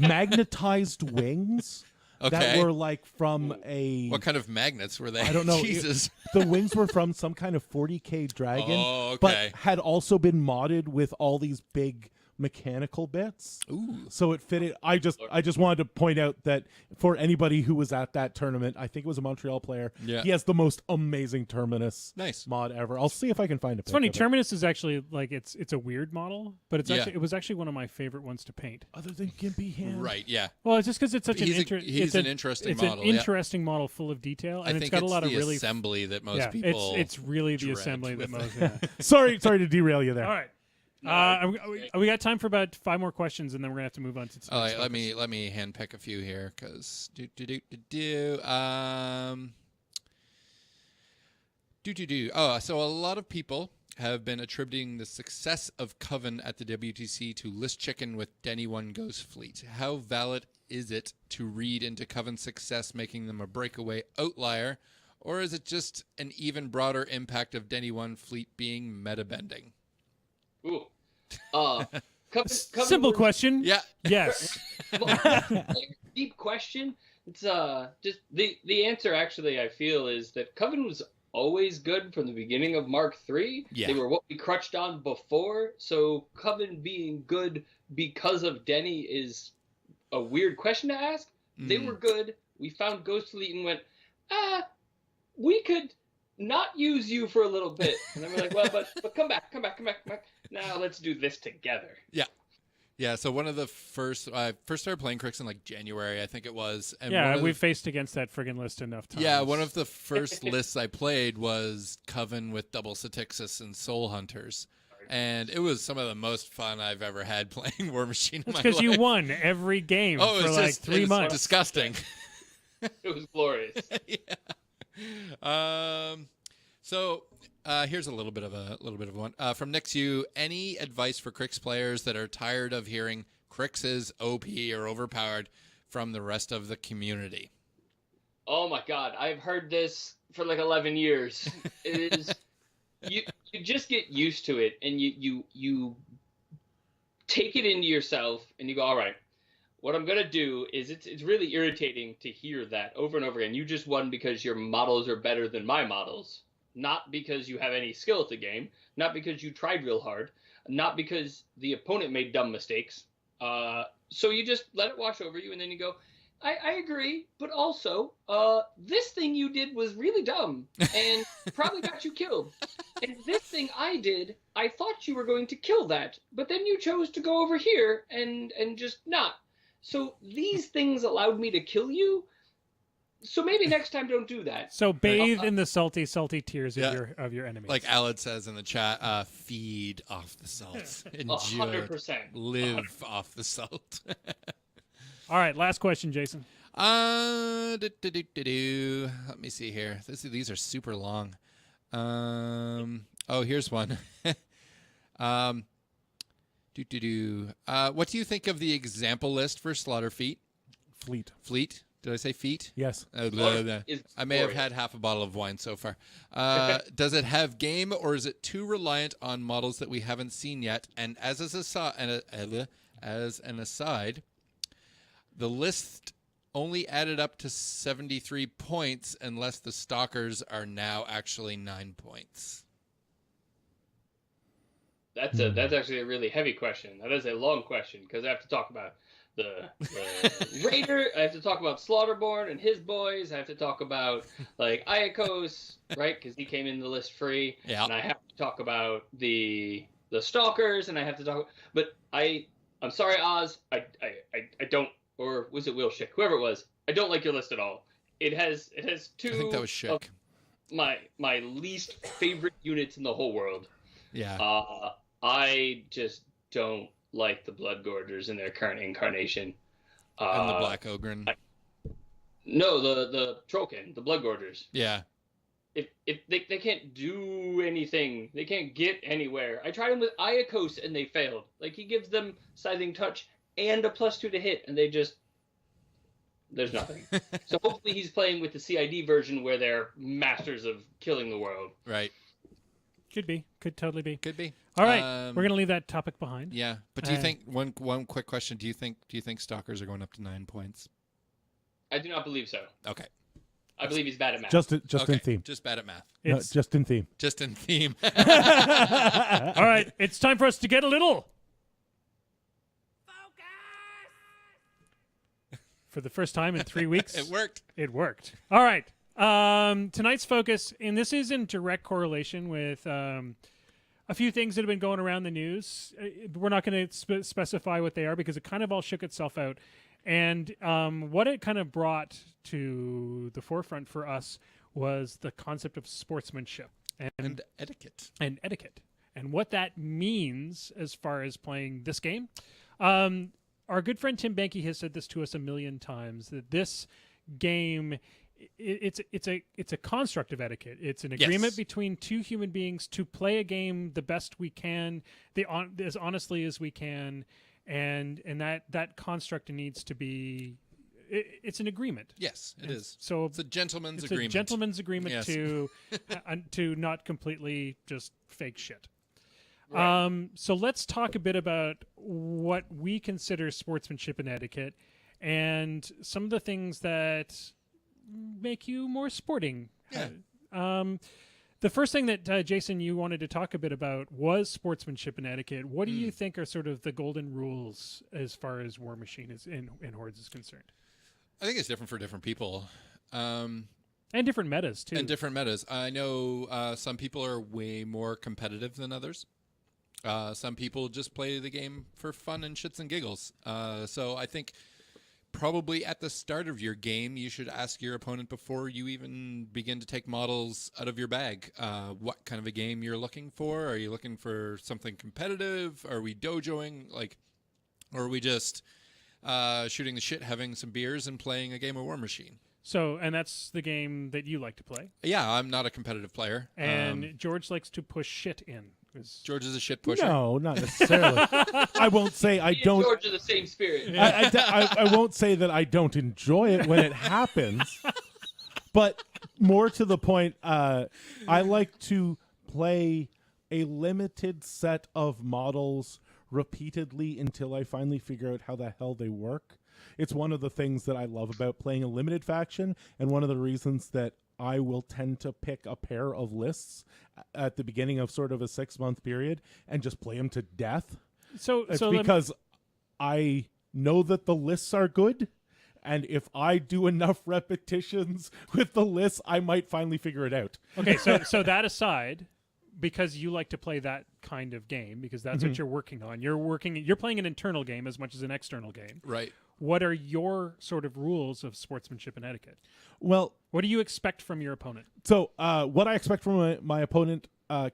Magnetized wings. Okay. That were like from a... What kind of magnets were they? I don't know. Jesus. The wings were from some kind of 40K dragon. Oh, okay. But had also been modded with all these big mechanical bits. Ooh. So it fitted. I just wanted to point out that for anybody who was at that tournament, I think it was a Montreal player. Yeah. He has the most amazing Terminus Nice mod ever. I'll see if I can find a It's funny, Terminus is actually like it's a weird model, but it was actually one of my favorite ones to paint. Other than Gimpy Hand. Right, yeah. Well, it's just because it's such He's an interesting it's model. an interesting model full of detail, and it's got a lot of really assembly that most people it's really the dread assembly that with most. Sorry to derail you there. All right. We got time for about 5 more questions, and then we're gonna have to move on to. All right, let me handpick a few here because so a lot of people have been attributing the success of Coven at the WTC to List Chicken with Denny One Ghost Fleet. How valid is it to read into Coven's success making them a breakaway outlier, or is it just an even broader impact of Denny One Fleet being meta bending? Ooh. Coven Simple question. Yeah. Yes. Deep question. It's just the answer actually I feel is that Coven was always good from the beginning of Mark III. Yeah. They were what we crutched on before, so Coven being good because of Denny is a weird question to ask. They were good. We found Ghost Fleet and went, we could not use you for a little bit. And then we're like, well, but come back. Now let's do this together. Yeah. Yeah, so one of the first, I first started playing Crix in like January, I think it was. And we've faced against that friggin' list enough times. Yeah, one of the first lists I played was Coven with Double Satixis and Soul Hunters. And it was some of the most fun I've ever had playing War Machine in my life. Because you won every game Oh, it for was like just, 3 months. disgusting. It was glorious. Yeah. So here's a little bit of one from Nick. You any advice for Crix players that are tired of hearing Crix is OP or overpowered from the rest of the community? Oh my God, I've heard this for like 11 years. It is you just get used to it, and you take it into yourself, and you go, all right. What I'm gonna do is it's really irritating to hear that over and over again. You just won because your models are better than my models, not because you have any skill at the game, not because you tried real hard, not because the opponent made dumb mistakes. So you just let it wash over you, and then you go, I agree, but also this thing you did was really dumb and probably got you killed. And this thing I did, I thought you were going to kill that, but then you chose to go over here and just not. So these things allowed me to kill you. So maybe next time don't do that. So bathe in the salty tears of your enemies. Like Alad says in the chat, feed off the salt. Enjoy 100%. Live off the salt. All right, last question, Jason. Let me see here. These are super long. Here's one. What do you think of the example list for Slaughter Fleet? Fleet? Did I say feet? Yes. I may have had half a bottle of wine so far. Does it have game, or is it too reliant on models that we haven't seen yet? And as an aside, the list only added up to 73 points unless the stalkers are now actually 9 points. That's actually a really heavy question. That is a long question because I have to talk about the Raider. I have to talk about Slaughterborn and his boys. I have to talk about like Iacos, right? Because he came in the list free. Yeah. And I have to talk about the Stalkers, and I have to talk. But I'm sorry, Oz. I don't. Or was it Will Schick? Whoever it was. I don't like your list at all. It has two. I think that was Schick. My least favorite units in the whole world. Yeah. I just don't like the Blood Gorgers in their current incarnation. And the Black Ogren. No, the Trollkin, the Blood Gorgers. Yeah. If they can't do anything, they can't get anywhere. I tried them with Iacos and they failed. Like he gives them Scything Touch and a +2 to hit, and there's nothing. So hopefully he's playing with the CID version where they're masters of killing the world. Right. Could be. Could totally be. Could be. All right, we're gonna leave that topic behind. Yeah, but do you think one quick question? Do you think stalkers are going up to 9 points? I do not believe so. Okay. I believe he's bad at math. Just Okay. in theme. Just bad at math. No, just in theme. Just in theme. All right, it's time for us to get a little for the first time in 3 weeks. It worked. It worked. All right. Tonight's focus, and this is in direct correlation with a few things that have been going around the news. We're not going to specify what they are because it kind of all shook itself out. And what it kind of brought to the forefront for us was the concept of sportsmanship And etiquette. and etiquette, and what that means as far as playing this game. Our good friend Tim Banky has said this to us a million times, that this game, it's a construct of etiquette. It's an agreement between two human beings to play a game the best we can, as honestly as we can, and that construct needs to be. It's an agreement. Yes, it is. So it's a gentleman's it's agreement. a gentleman's agreement Yes. to not completely just fake shit. Right. So let's talk a bit about what we consider sportsmanship and etiquette, and some of the things that make you more sporting. Yeah. The first thing that Jason, you wanted to talk a bit about was sportsmanship and etiquette. What do you think are sort of the golden rules as far as War Machine is in Hordes is concerned? I think it's different for different people. And different metas too. And different metas. I know some people are way more competitive than others. Some people just play the game for fun and shits and giggles. So I think probably at the start of your game, you should ask your opponent before you even begin to take models out of your bag what kind of a game you're looking for. Are you looking for something competitive? Are we dojoing? Or are we just shooting the shit, having some beers, and playing a game of War Machine? So, and that's the game that you like to play. Yeah, I'm not a competitive player. And George likes to push shit in. George is a shit pusher. No, not necessarily. I won't say I Me and don't. George are the same spirit. I won't say that I don't enjoy it when it happens, but more to the point, I like to play a limited set of models repeatedly until I finally figure out how the hell they work. It's one of the things that I love about playing a limited faction, and one of the reasons that I will tend to pick a pair of lists at the beginning of sort of a 6-month period and just play them to death. So Because I know that the lists are good, and if I do enough repetitions with the lists, I might finally figure it out. Okay, so that aside, because you like to play that kind of game, because that's what you're working on. You're playing an internal game as much as an external game. Right. What are your sort of rules of sportsmanship and etiquette? Well, What do you expect from your opponent? so what I expect from my opponent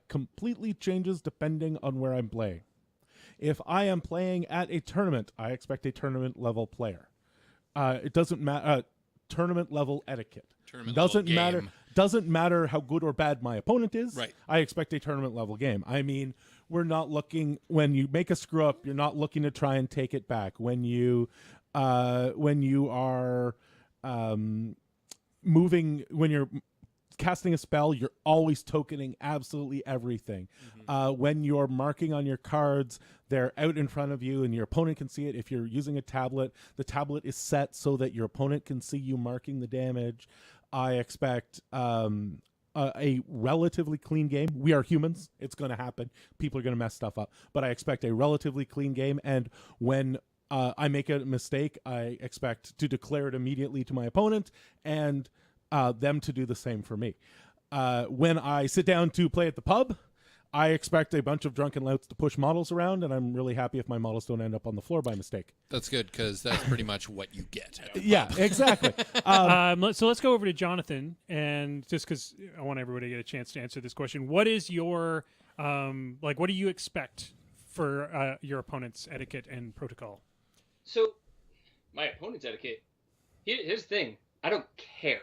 completely changes depending on where I'm playing. If I am playing at a tournament, I expect a tournament level player. It doesn't matter. Tournament level etiquette doesn't matter how good or bad my opponent is. Right. I expect a tournament level game. I mean, we're not looking, when you make a screw up, you're not looking to try and take it back. When you are when you're casting a spell, you're always tokening absolutely everything. When you're marking on your cards, they're out in front of you and your opponent can see it. If you're using a tablet, the tablet is set so that your opponent can see you marking the damage. I expect a relatively clean game. We are humans. It's going to happen. People are going to mess stuff up. But I expect a relatively clean game. And when I make a mistake, I expect to declare it immediately to my opponent and them to do the same for me. When I sit down to play at the pub, I expect a bunch of drunken louts to push models around, and I'm really happy if my models don't end up on the floor by mistake. That's good, because that's pretty much what you get. Yeah, exactly. So let's go over to Jonathan, and just because I want everybody to get a chance to answer this question, what is your what do you expect for your opponent's etiquette and protocol? So, my opponent's etiquette. Here's the thing: I don't care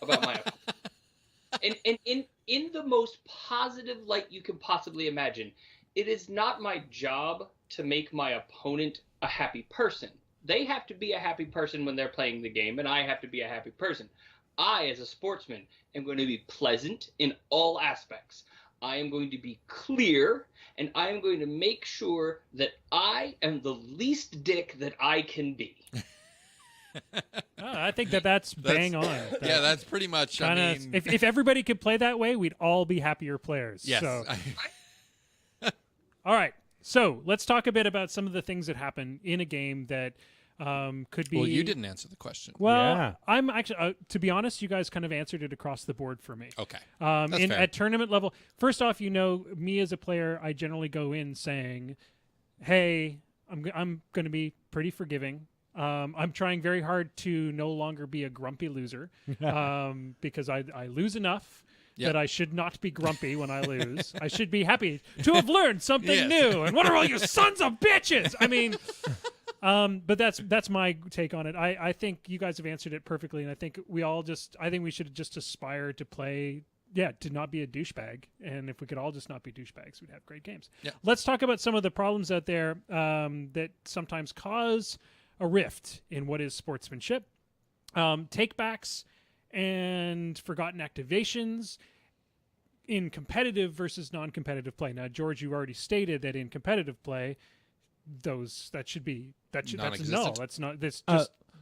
about my opponent. And in the most positive light you can possibly imagine, it is not my job to make my opponent a happy person. They have to be a happy person when they're playing the game, and I have to be a happy person. I, as a sportsman, am going to be pleasant in all aspects. I am going to be clear, and I am going to make sure that I am the least dick that I can be. I think that's bang on. Yeah, that's pretty much. I mean, if everybody could play that way, we'd all be happier players. yes. So. All right. So let's talk a bit about some of the things that happen in a game that could be. Well, you didn't answer the question. Well, Yeah. I'm actually, to be honest, you guys kind of answered it across the board for me. Okay. That's fair. At tournament level, first off, me as a player, I generally go in saying, "Hey, I'm going to be pretty forgiving. I'm trying very hard to no longer be a grumpy loser because I lose enough." Yep. That I should not be grumpy when I lose. I should be happy to have learned something Yes. new. And what are all you sons of bitches? I mean, but that's my take on it. I think you guys have answered it perfectly, and I think we should just aspire to play, to not be a douchebag. And if we could all just not be douchebags, we'd have great games. Yeah. Let's talk about some of the problems out there that sometimes cause a rift in what is sportsmanship. Takebacks and forgotten activations in competitive versus non-competitive play. Now, George, you already stated that in competitive play, that's a null. That's not this.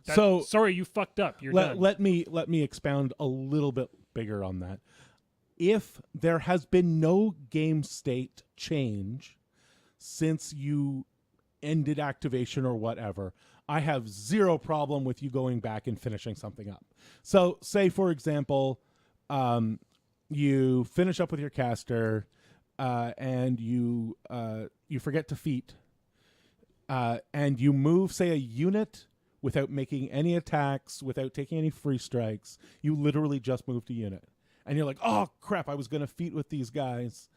So sorry, you fucked up. You're done. let me expound a little bit bigger on that. If there has been no game state change since you ended activation or whatever, I have zero problem with you going back and finishing something up. So say, for example, you finish up with your caster and you forget to feat and you move, say, a unit without making any attacks, without taking any free strikes. You literally just moved a unit. And you're like, oh, crap, I was going to feat with these guys.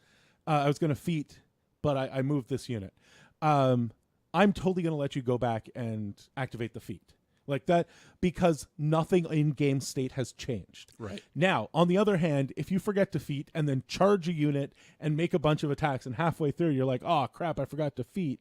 I was going to feat, but I moved this unit. I'm totally going to let you go back and activate the feat. Like that, because nothing in game state has changed. Right. Now, on the other hand, if you forget to feat and then charge a unit and make a bunch of attacks, and halfway through you're like, oh, crap, I forgot to feat.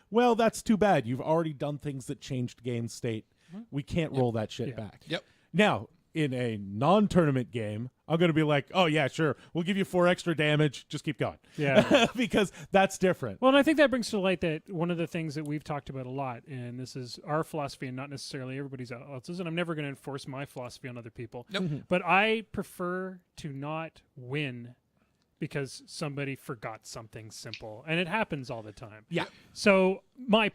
Well, that's too bad. You've already done things that changed game state. We can't roll that shit back. Yep. Now, in a non-tournament game, I'm going to be like, oh, yeah, sure. We'll give you 4 extra damage. Just keep going. Yeah. Because that's different. Well, and I think that brings to light that one of the things that we've talked about a lot, and this is our philosophy and not necessarily everybody else's, and I'm never going to enforce my philosophy on other people. Nope. But I prefer to not win because somebody forgot something simple, and it happens all the time. Yeah. So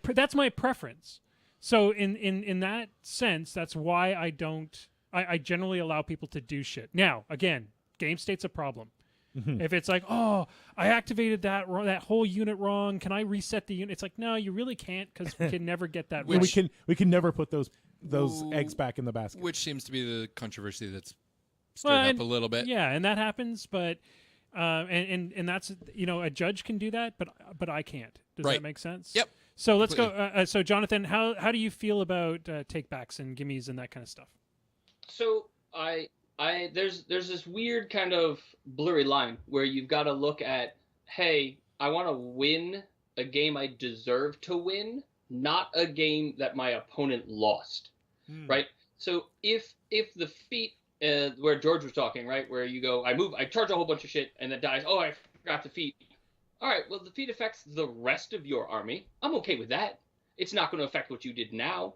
that's my preference. So in that sense, that's why I generally allow people to do shit. Now, again, game state's a problem. If it's like, oh, I activated that whole unit wrong, can I reset the unit? It's like, no, you really can't, because we can never get that right. We can never put those eggs back in the basket. Which seems to be the controversy that's stirred up a little bit. Yeah, and that happens, but and that's, a judge can do that, but I can't. Does that make sense? Yep. So let's go. So Jonathan, how do you feel about takebacks and gimmies and that kind of stuff? So there's this weird kind of blurry line where you've got to look at, hey, I want to win a game I deserve to win, not a game that my opponent lost, right? So if the feat where George was talking, right, where you go, I charge a whole bunch of shit and then dies. Oh, I forgot the feat. All right, well, the feat affects the rest of your army. I'm okay with that. It's not going to affect what you did now.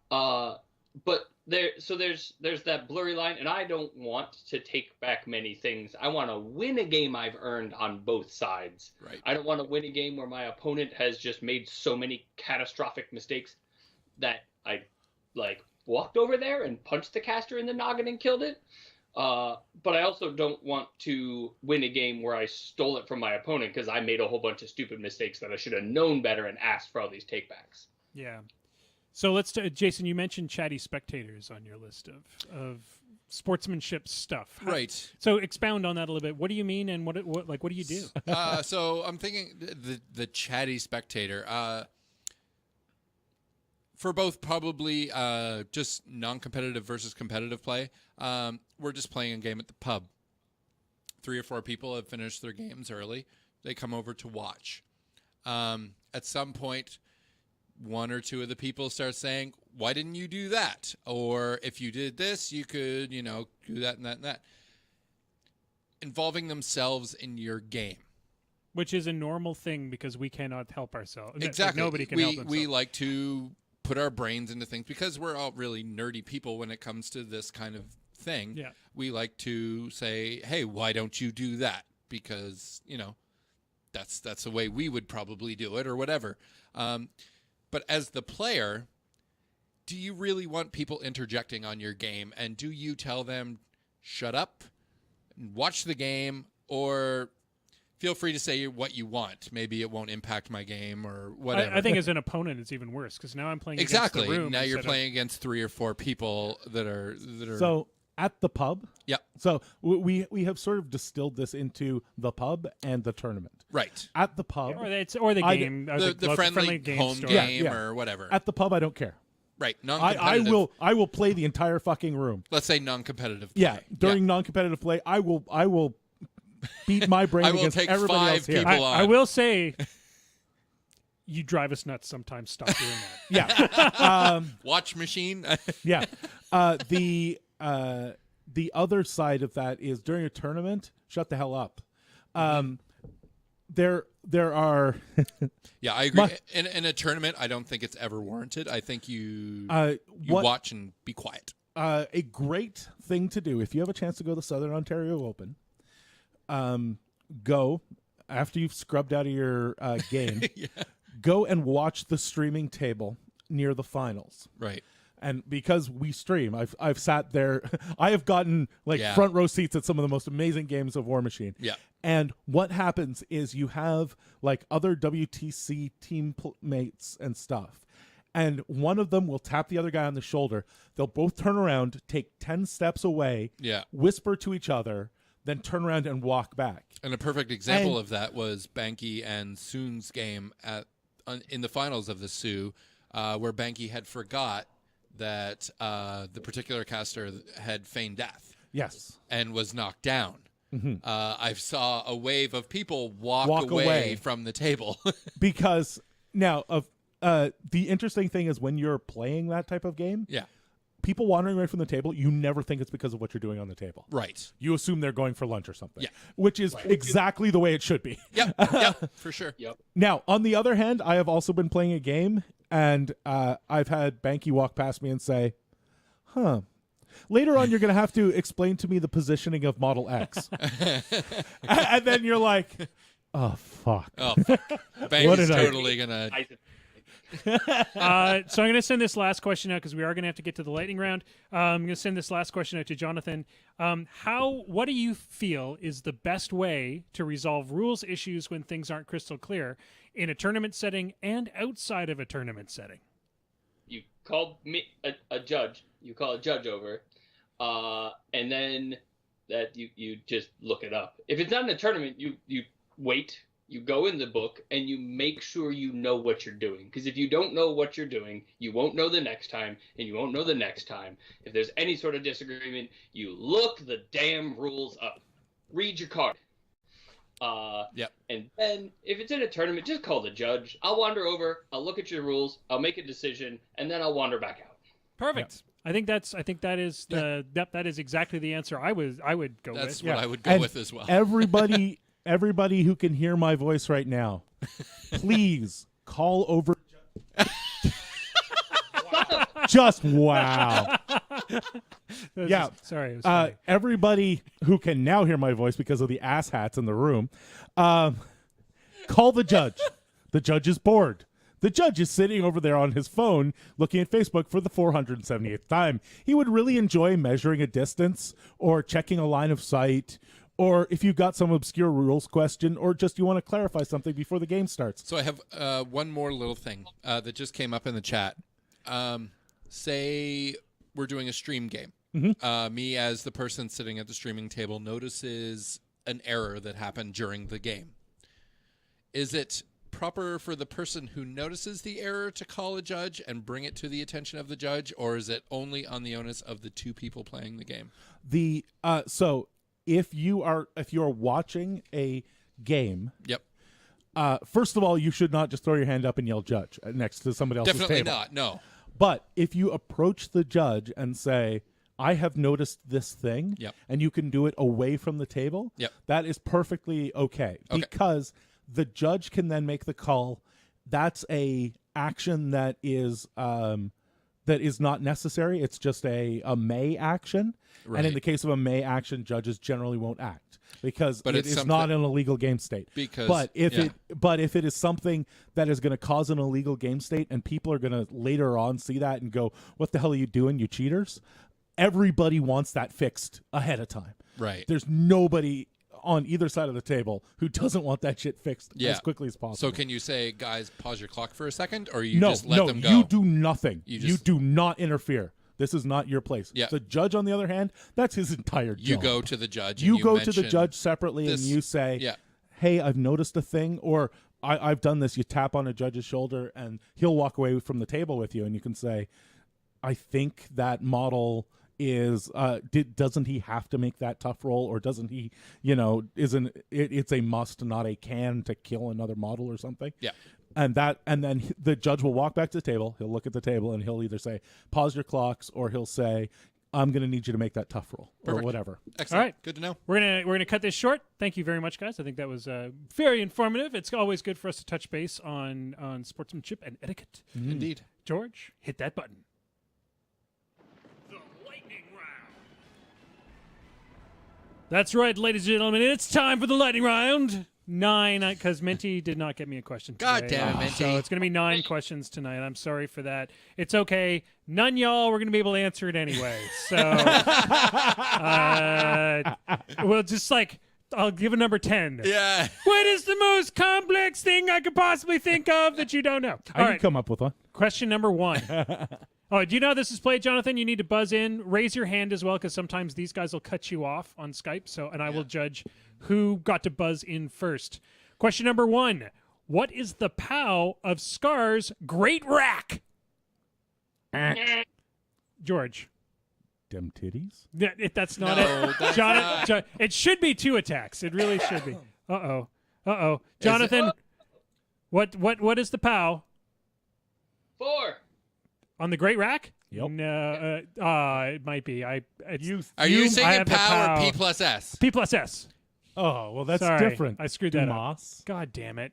But there's that blurry line, and I don't want to take back many things. I want to win a game I've earned on both sides. Right. I don't want to win a game where my opponent has just made so many catastrophic mistakes that I walked over there and punched the caster in the noggin and killed it. But I also don't want to win a game where I stole it from my opponent because I made a whole bunch of stupid mistakes that I should have known better and asked for all these takebacks. Yeah. So let's, Jason, you mentioned chatty spectators on your list of sportsmanship stuff. Right. So expound on that a little bit. What do you mean, and what do you do? So I'm thinking the chatty spectator. For both probably just non-competitive versus competitive play, we're just playing a game at the pub. 3 or 4 people have finished their games early. They come over to watch. At some point, 1 or 2 of the people start saying, why didn't you do that? Or if you did this, you could, do that and that and that. Involving themselves in your game. Which is a normal thing because we cannot help ourselves. Exactly. Nobody can help themselves. We like to put our brains into things because we're all really nerdy people when it comes to this kind of thing. Yeah. We like to say, hey, why don't you do that? Because, that's the way we would probably do it or whatever. But as the player, do you really want people interjecting on your game? And do you tell them, shut up, and watch the game, or feel free to say what you want. Maybe it won't impact my game or whatever. I think as an opponent, it's even worse because now I'm playing exactly. against the room. Now you're playing against 3 or 4 people that are. So at the pub. Yeah. So we have sort of distilled this into the pub and the tournament. Right. At the pub, or the game, the friendly game home store. game or whatever. At the pub, I don't care. Right. Non-competitive. I will play the entire fucking room. Let's say non-competitive play. Yeah. During non-competitive play, I will beat my brain against everybody else here. I will say, you drive us nuts sometimes. Stop doing that. Yeah. Watch machine. Yeah. The other side of that is during a tournament, shut the hell up. There are. Yeah, I agree. In a tournament, I don't think it's ever warranted. I think you watch and be quiet. A great thing to do if you have a chance to go to the Southern Ontario Open. Go after you've scrubbed out of your game. Yeah. Go and watch the streaming table near the finals. Right. And because we stream, I've sat there. I have gotten front row seats at some of the most amazing games of War Machine. Yeah. And what happens is you have other WTC teammates and stuff, and one of them will tap the other guy on the shoulder. They'll both turn around, take 10 steps away, whisper to each other, then turn around and walk back. And a perfect example of that was Banky and Soon's game in the finals of the Sioux, where Banky had forgot that the particular caster had feigned death. Yes. And was knocked down. Mm-hmm. I saw a wave of people walk away from the table. Because now, the interesting thing is when you're playing that type of game, people wandering away from the table, you never think it's because of what you're doing on the table. Right. You assume they're going for lunch or something. Yeah. Which is exactly the way it should be. Yep, for sure. Yep. Now, on the other hand, I have also been playing a game, and I've had Banky walk past me and say, later on you're going to have to explain to me the positioning of Model X. And then you're like, oh, fuck. Oh, fuck. Banky's totally going to... So I'm going to send this last question out because we are going to have to get to the lightning round. I'm going to send this last question out to Jonathan. What do you feel is the best way to resolve rules issues when things aren't crystal clear in a tournament setting and outside of a tournament setting? You call a judge. You call a judge over, and then that you just look it up. If it's not in a tournament, you wait. You go in the book and you make sure you know what you're doing. Because if you don't know what you're doing, you won't know the next time, and you won't know the next time. If there's any sort of disagreement, you look the damn rules up. Read your card. And then if it's in a tournament, just call the judge. I'll wander over. I'll look at your rules. I'll make a decision, and then I'll wander back out. Perfect. I think that is that is exactly the answer I would go with. That's what I would go with as well. Everybody who can hear my voice right now, please call over. Just wow. Sorry. It was funny. Everybody who can now hear my voice because of the ass hats in the room, call the judge. The judge is bored. The judge is sitting over there on his phone looking at Facebook for the 478th time. He would really enjoy measuring a distance or checking a line of sight, or if you've got some obscure rules question, or just you want to clarify something before the game starts. So I have one more little thing that just came up in the chat. Say we're doing a stream game. Mm-hmm. Me as the person sitting at the streaming table notices an error that happened during the game. Is it proper for the person who notices the error to call a judge and bring it to the attention of the judge, or is it only on the onus of the two people playing the game? So if you are watching a game, first of all, you should not just throw your hand up and yell judge next to somebody else's table. Definitely not. No. But if you approach the judge and say, I have noticed this thing, and you can do it away from the table, that is perfectly okay. Because the judge can then make the call. That's a action that is not necessary. It's just a may action. Right. And in the case of a may action, judges generally won't act because it is not an illegal game state. But if it is something that is going to cause an illegal game state and people are going to later on see that and go, what the hell are you doing, you cheaters? Everybody wants that fixed ahead of time. Right. There's nobody on either side of the table who doesn't want that shit fixed as quickly as possible. So can you say, guys, pause your clock for a second, or you just let them go? No, you do nothing. You do not interfere. This is not your place. Yeah. The judge, on the other hand, that's his entire job. You go to the judge. You go to the judge separately and you say, hey, I've noticed a thing, or I've done this. You tap on a judge's shoulder and he'll walk away from the table with you and you can say, I think that model is doesn't he have to make that tough roll, or doesn't he, it's a must, not a can, to kill another model or something. And then the judge will walk back to the table, he'll look at the table, and he'll either say pause your clocks, or he'll say I'm going to need you to make that tough roll. Or whatever. Excellent. All right, good to know. We're gonna cut this short. Thank you very much, guys. I think that was very informative. It's always good for us to touch base on sportsmanship and etiquette. Indeed. George, hit that button. That's right, ladies and gentlemen. It's time for the lightning round. 9, because Minty did not get me a question today. God damn it, Minty. So it's going to be 9 questions tonight. I'm sorry for that. It's okay. None y'all were going to be able to answer it anyway. So we'll just I'll give a number 10. Yeah. What is the most complex thing I could possibly think of that you don't know? I All can right. come up with one. Question number 1. Oh, do you know how this is played, Jonathan? You need to buzz in. Raise your hand as well, because sometimes these guys will cut you off on Skype. And I will judge who got to buzz in first. Question number 1. What is the POW of Scar's Great Rack? George. Dem titties? That's not No, it. that's John, it should be 2 attacks. It really should be. Uh-oh. Jonathan, what is the POW? 4. On the Great Rack? Yep. No, it might be. Are you I singing have the POW or POW. P plus S? P plus S. Oh, well, that's Sorry, different. I screwed that up. Dumas. God damn it.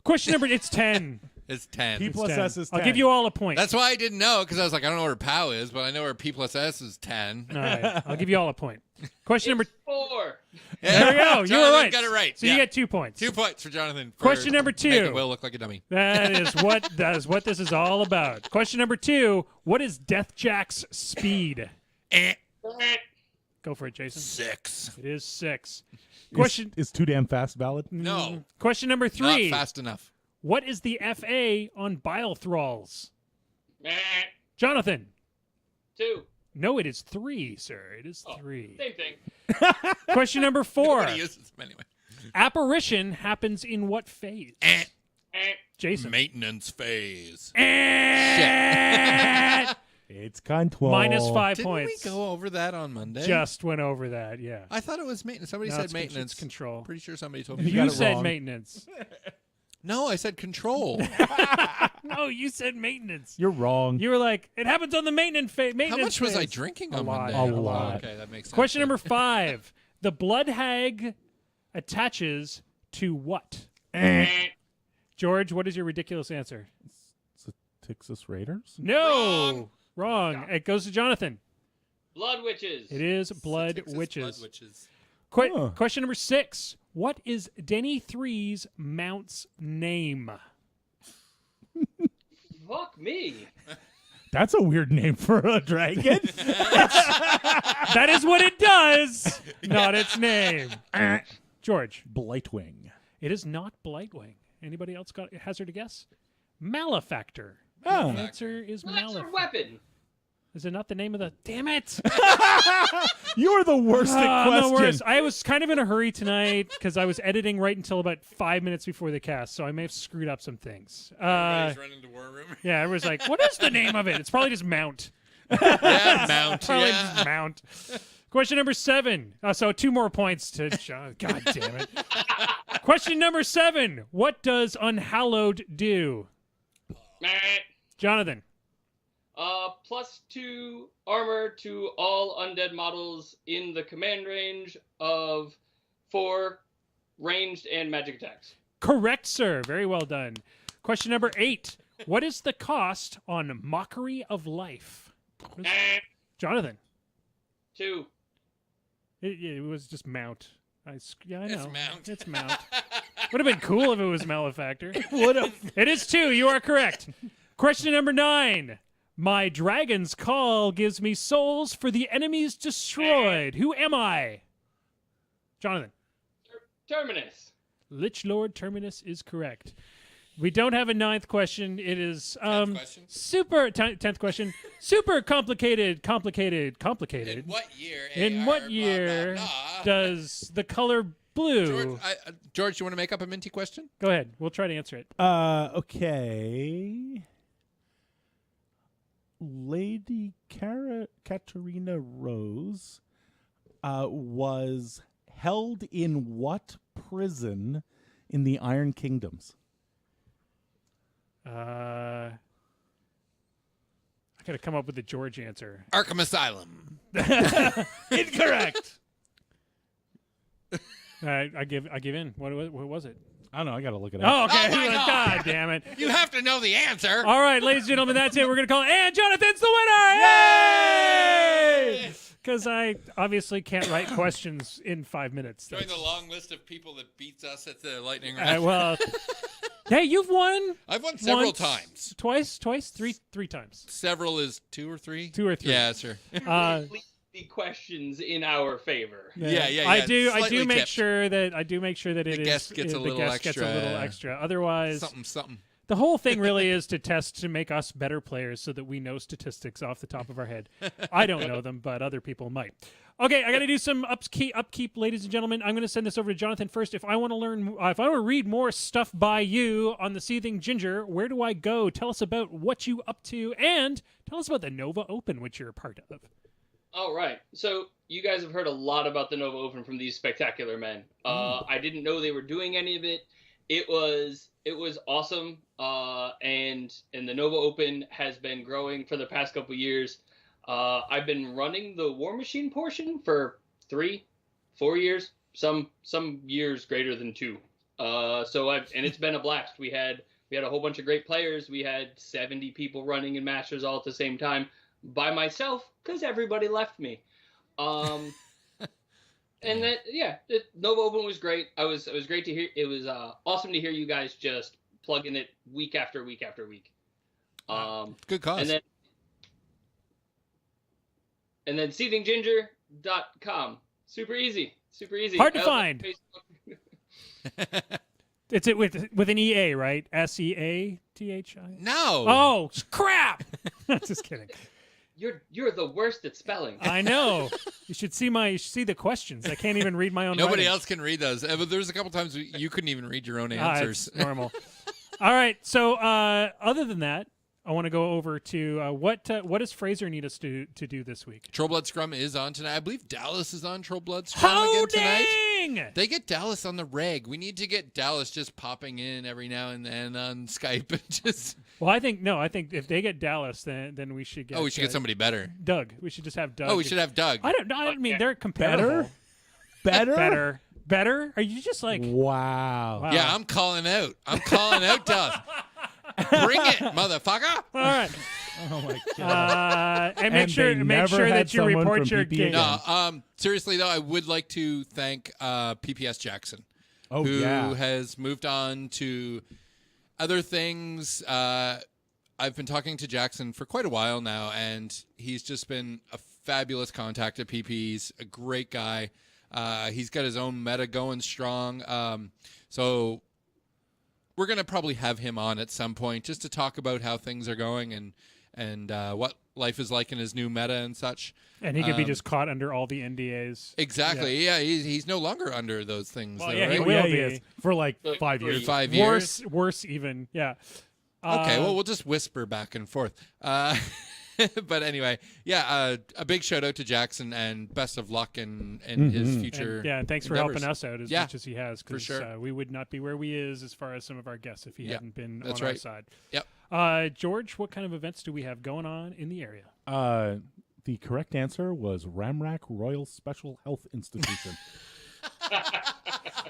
Question number, it's 10. It's 10. P plus 10. S is 10. I'll give you all a point. That's why I didn't know, because I was like, I don't know where POW is, but I know where P plus S is 10. All right, I'll give you all a point. Question number, 4. there we go. You were Jonathan right. got it right. So Yeah. you get 2 points. 2 points for Jonathan. For Question number 2. Making Will look like a dummy. That is what this is all about. Question number 2. What is Death Jack's speed? Go for it, Jason. 6. It is 6. Question Is too damn fast valid? No. Question number 3. Not fast enough. What is the FA on bile thralls? Jonathan. 2. No, it is 3, sir. It is 3. Same thing. Question number 4. Nobody uses them anyway. Apparition happens in what phase? Jason. Maintenance phase. It's control. Minus 5 Didn't points. we go over that on Monday? Just went over that, yeah. I thought it was maintenance. Somebody No, said it's maintenance. control. Pretty sure somebody told me. You got You it said wrong. maintenance. No, I said control. No, you said maintenance. You're wrong. You were like, it happens on the maintenance phase. How much was I drinking on lot. Monday? A lot. Okay, that makes sense. Question number 5. The blood hag attaches to what? George, what is your ridiculous answer? It's the Texas Raiders? No. Wrong. It goes to Jonathan. Blood witches. It is blood Texas witches. Blood witches. Huh. Question number 6. What is Denny 3's mount's name? Fuck me. That's a weird name for a dragon. That is what it does, not its name. George. Blightwing. It is not Blightwing. Anybody else hazard a guess? Malefactor. Oh. The answer is Well, that's her Malefactor. weapon. Is it not the name of the... Damn it! You're the worst at I'm the questions. worst. I was kind of in a hurry tonight because I was editing right until about 5 minutes before the cast, so I may have screwed up some things. Everybody's running to War Room. Yeah, everyone's like, what is the name of it? It's probably just Mount. Yeah, mount. Probably Yeah. just Mount. Question number 7. So 2 more points to John. God damn it. Question number 7. What does Unhallowed do? Jonathan. +2 armor to all undead models in the command range of 4 ranged and magic attacks. Correct, sir. Very well done. Question number 8. What is the cost on Mockery of Life? Jonathan. 2. It was just Mount. I know. It's Mount. It's Mount. Would have been cool if it was Malefactor. Would have. It is 2. You are correct. Question number 9. My dragon's call gives me souls for the enemies destroyed. Who am I? Jonathan. Terminus. Lich Lord Terminus is correct. We don't have a 9th question. It is 10th super 10th question. Super complicated. In what year? In AR, what blah, year blah, blah. does the color blue? George, you want to make up a minty question? Go ahead. We'll try to answer it. Okay. Lady Katarina Rose was held in what prison in the Iron Kingdoms? I gotta come up with the George answer. Arkham Asylum. Incorrect. I give in. What was it? I don't know. I got to look it Oh, up. okay. Oh my God. God damn it. You have to know the answer. All right, ladies and gentlemen, that's it. We're going to call it. And Jonathan's the winner! Yay! Because I obviously can't write questions in 5 minutes. Join the long list of people that beats us at the lightning round. Well, hey, you've won. I've won several once, times. Twice, three times. Several is 2 or 3? 2 or 3. Yeah, sure. Please the questions in our favor. Yeah. I do Slightly make tipped. sure that The guest gets a little extra. Otherwise, Something. the whole thing really is to test to make us better players so that we know statistics off the top of our head. I don't know them, but other people might. Okay, I got to do some upkeep, ladies and gentlemen. I'm going to send this over to Jonathan first. If I want to read more stuff by you on the Seething Ginger, where do I go? Tell us about what you up to, and tell us about the Nova Open, which you're a part of. All right. So you guys have heard a lot about the Nova Open from these spectacular men. I didn't know they were doing any of it. It was awesome. And the Nova Open has been growing for the past couple years. I've been running the War Machine portion for 3-4 years, some years greater than 2. And it's been a blast. We had a whole bunch of great players. We had 70 people running in Masters all at the same time by myself because everybody left me. And that, the Nova Open was great. It was great to hear. It was awesome to hear you guys just plugging it week after week after week. Good cause. And then seethingginger.com. Super easy. Hard to find. It's it with an EA, right? SEATHI? No. Oh, crap. Just kidding. You're the worst at spelling. I know. You should see the questions. I can't even read my own Nobody writing. else can read those. But there's a couple times you couldn't even read your own answers. It's normal. All right. So other than that, I want to go over to what does Fraser need us to do this week? Trollblood Scrum is on tonight. I believe Dallas is on Trollblood Scrum again tonight. Dang! They get Dallas on the reg. We need to get Dallas just popping in every now and then on Skype and just. Well, I think if they get Dallas, then we should get. Oh, we should get somebody better. Doug. We should just have Doug. Oh, we should have Doug. I don't mean they're comparable. Better? Better? Are you just like? Wow. Yeah, I'm calling out. Dallas. Bring it, motherfucker! All right. Oh my god. And make sure that you report your game. No, seriously though, I would like to thank PPS Jackson, who has moved on to other things. I've been talking to Jackson for quite a while now, and he's just been a fabulous contact at PP. He's a great guy. He's got his own meta going strong. So we're going to probably have him on at some point just to talk about how things are going and what life is like in his new meta and such. And he could be just caught under all the NDAs. Exactly. Yeah, he's no longer under those things. Well, though, yeah, right? he will be. Is. For like 5 years. 5 years. Worse even. Yeah. Okay, well, we'll just whisper back and forth. But anyway, a big shout out to Jackson and best of luck in his future. And thanks for helping us out as much as he has. For sure. We would not be where we is as far as some of our guests if he hadn't been on our side. Yep. George, what kind of events do we have going on in the area? The correct answer was Ramrack Royal Special Health Institution.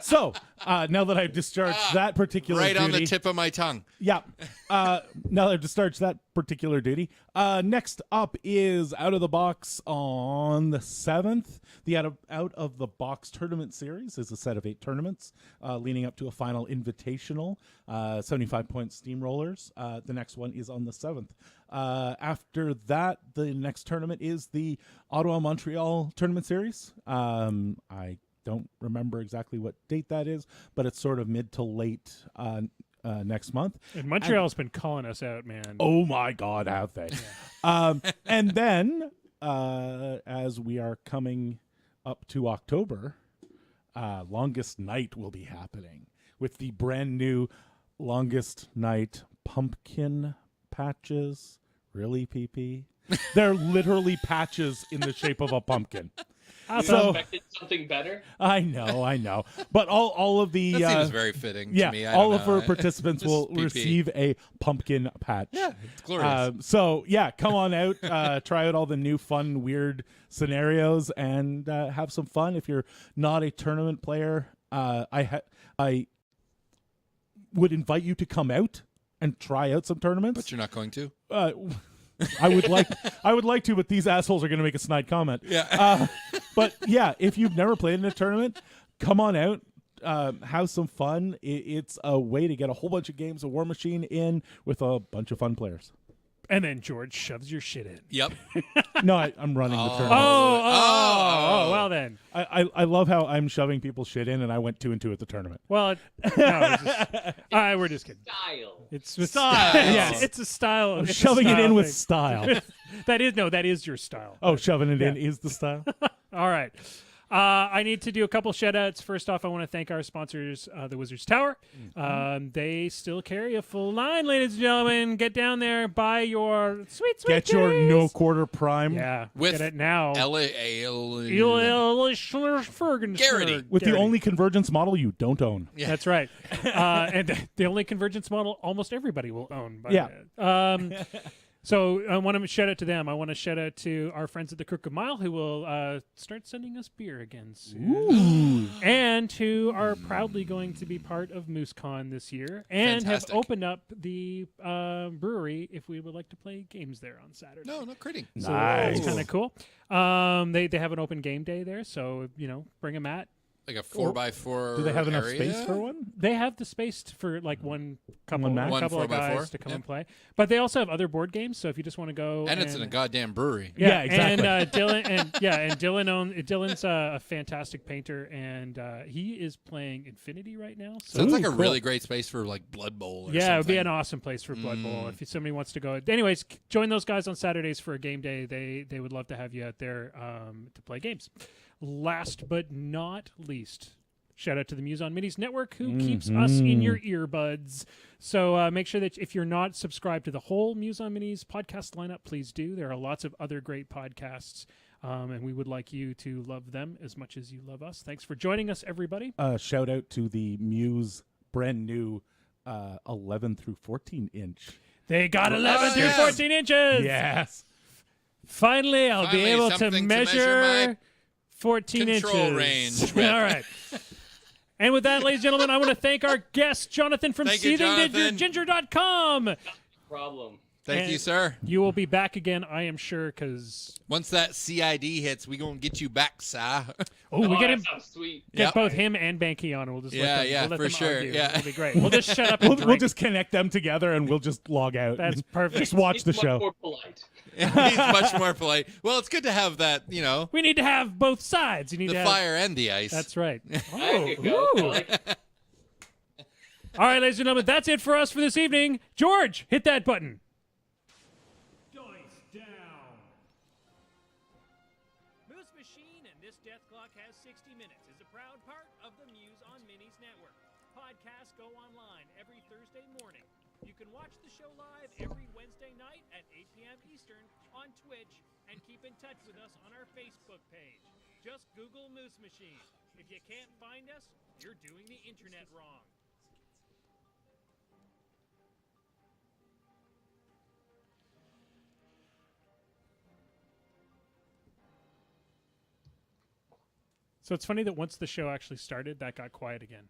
So, now that I've discharged that particular right duty... on the tip of my tongue. Yeah. Now that I've discharged that particular duty, next up is Out of the Box on the 7th. The Out of the Box tournament series is a set of 8 tournaments leading up to a final invitational, 75-point steamrollers. The next one is on the 7th. After that, the next tournament is the Ottawa-Montreal tournament series. I don't remember exactly what date that is, but it's sort of mid to late next month. And Montreal's been calling us out, man. Oh my God, have they? And then, as we are coming up to October, Longest Night will be happening with the brand new Longest Night pumpkin patches. Really, PP? They're literally patches in the shape of a pumpkin. So, expected something better? I know. But all of the... That seems very fitting to me. All of our participants will receive a pumpkin patch. Yeah, it's glorious. Come on out, try out all the new fun, weird scenarios, and have some fun. If you're not a tournament player, I would invite you to come out and try out some tournaments. But you're not going to? I would like to, but these assholes are going to make a snide comment. Yeah. But yeah, if you've never played in a tournament, come on out, have some fun. It's a way to get a whole bunch of games of War Machine in with a bunch of fun players. And then George shoves your shit in. Yep. No, I'm running the Oh, tournament. well then. I love how I'm shoving people's shit in, and I went 2-2 at the tournament. Well, no, we're just kidding. Style. It's Style. Yes, it's a style. I'm it's a shoving it style in with thing. style. That is your style. Oh, shoving it in is the style? All right. I need to do a couple shout outs. First off, I want to thank our sponsors, the Wizards Tower. They still carry a full line, ladies and gentlemen. Get down there, buy your sweet Get your goodies. no quarter prime. Yeah, With get it now. Garrity. With the only convergence model you don't own. Yeah. That's right. And the only convergence model almost everybody will own. By Yeah. the way. So I want to shout out to them. I want to shout out to our friends at the Crooked Mile who will start sending us beer again soon. And who are proudly going to be part of MooseCon this year and Fantastic. have opened up the brewery if we would like to play games there on Saturday. No kidding. So Nice. it's kind of cool. They have an open game day there, so bring a mat. Like a 4x4. Do they have enough area? space for one? They have the space for like one couple, One mat? a couple One of 4x4? guys to come Yeah. and play. But they also have other board games. So if you just want to go, And it's in a goddamn brewery. Yeah, exactly. And Dylan's a fantastic painter, and he is playing Infinity right now. So Sounds like a cool. really great space for like Blood Bowl or yeah, it would be something. an awesome place for Blood Bowl if somebody wants to go. Anyways, join those guys on Saturdays for a game day. They would love to have you out there to play games. Last but not least, shout out to the Muse on Minis Network, who keeps us in your earbuds. So make sure that if you're not subscribed to the whole Muse on Minis podcast lineup, please do. There are lots of other great podcasts, and we would like you to love them as much as you love us. Thanks for joining us, everybody. Shout out to the Muse brand new 11 through 14 inch. They got 11 through yes. 14 inches. Yes. Finally, I'll be Finally, able to something to measure measure my 14 control inches. range with. All right. And with that, ladies and gentlemen, I want to thank our guest, Jonathan from Thank you, Jonathan. SeethingGinger.com. Problem. Thank And you, sir. You will be back again, I am sure, because... Once that CID hits, we gonna get you back, sir. Oh, we get that him... sounds sweet. Get Yep. both him and Banky on. We'll just Yeah, let them, yeah, we'll let for them sure, argue. yeah. It'll be great. We'll just shut up and We'll drink. just connect them together and we'll just log out. That's perfect. Just watch the It's show. much more polite. He's much more polite. Well, it's good to have that, We need to have both sides. You need the to have... fire and the ice. That's right. There you go. I like it. All right, ladies and gentlemen, that's it for us for this evening. George, hit that button. Dice down. Moose Machine and This Death Clock Has 60 Minutes is a proud part of the Muse on Minis network. Podcasts go online every Thursday morning. You can watch the show live every Wednesday night at 8 p.m. Eastern on Twitch and keep in touch with us on our Facebook page. Just Google Moose Machine. If you can't find us, you're doing the internet wrong. So it's funny that once the show actually started, that got quiet again.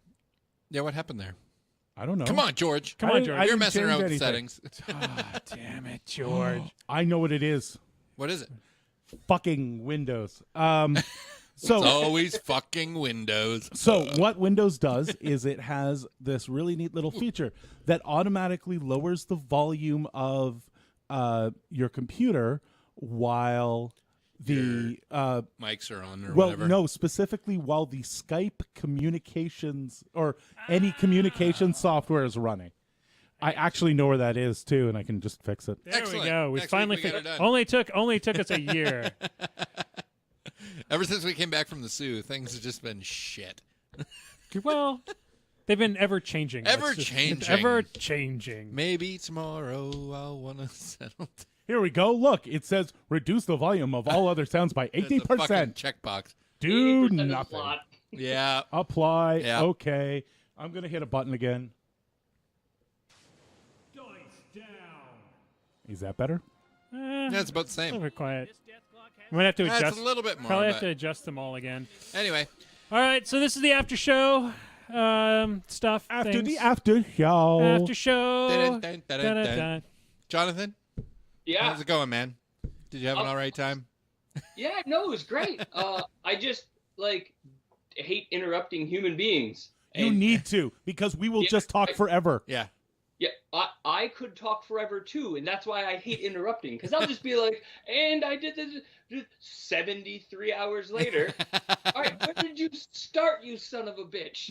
Yeah, what happened there? I don't know. Come on, George. Come on, I George. didn't You're messing change around with the anything. settings. Ah, damn it, George. I know what it is. What is it? Fucking Windows. It's So always fucking Windows. So what Windows does is it has this really neat little feature that automatically lowers the volume of your computer while the Mics are on or well, whatever. no, specifically while the Skype communications or any communication software is running. I actually know where that is too, and I can just fix it. There Excellent. we go. We Next finally week we got figured. it done. Only took us a year. Ever since we came back from the Sioux, things have just been shit. Well, they've been ever changing. Ever-changing. Ever changing. Maybe tomorrow I'll want to settle. Here we go. Look, it says reduce the volume of all other sounds by That's a 80%. fucking checkbox. Do 80% is a nothing. lot. Yeah. Apply. Yeah. Okay. I'm going to hit a button again. Dice down. Is that better? That's about the A same. little bit quiet. This Death Clock Has We might have to That's adjust. a little bit more. Probably have but to adjust them all again. Anyway, All right, so this is the after show stuff. After things. the after show. After show. Dun, dun, dun, dun, dun. Dun-dun-dun. Jonathan, Yeah. how's it going, man? Did you have an all right time? Yeah, no, it was great. I just hate interrupting human beings. You And- need to, because we will Yeah, just talk I- forever. Yeah. Yeah, I could talk forever too, and that's why I hate interrupting, because I'll just be like, and I did this 73 hours later. All right, where did you start, you son of a bitch?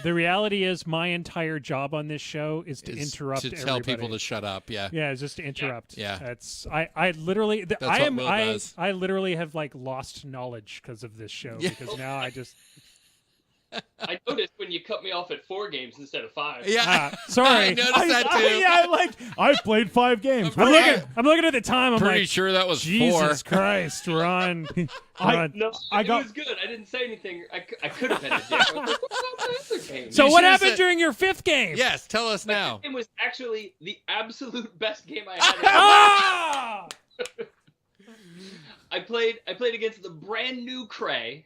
The reality is, my entire job on this show is to interrupt to tell everybody. people to shut up. Yeah. Yeah, it's just to interrupt. Yeah. That's I literally That's I what am Will I does. I literally have like lost knowledge because of this show Yeah. because now I just I noticed when you cut me off at 4 games instead of 5. Yeah. sorry. I noticed that too. Yeah, I've played 5 games. I'm Right. looking at the time. I'm Pretty like, sure that was Jesus 4. Christ, Ron. I- Ron. No, I got- it was good. I didn't say anything. I could have been a dick. I was like, what about the other game? So You what should've happened said- during your 5th game? Yes, tell us My now. game was actually the absolute best game I had. Ah! I played against the brand new Cray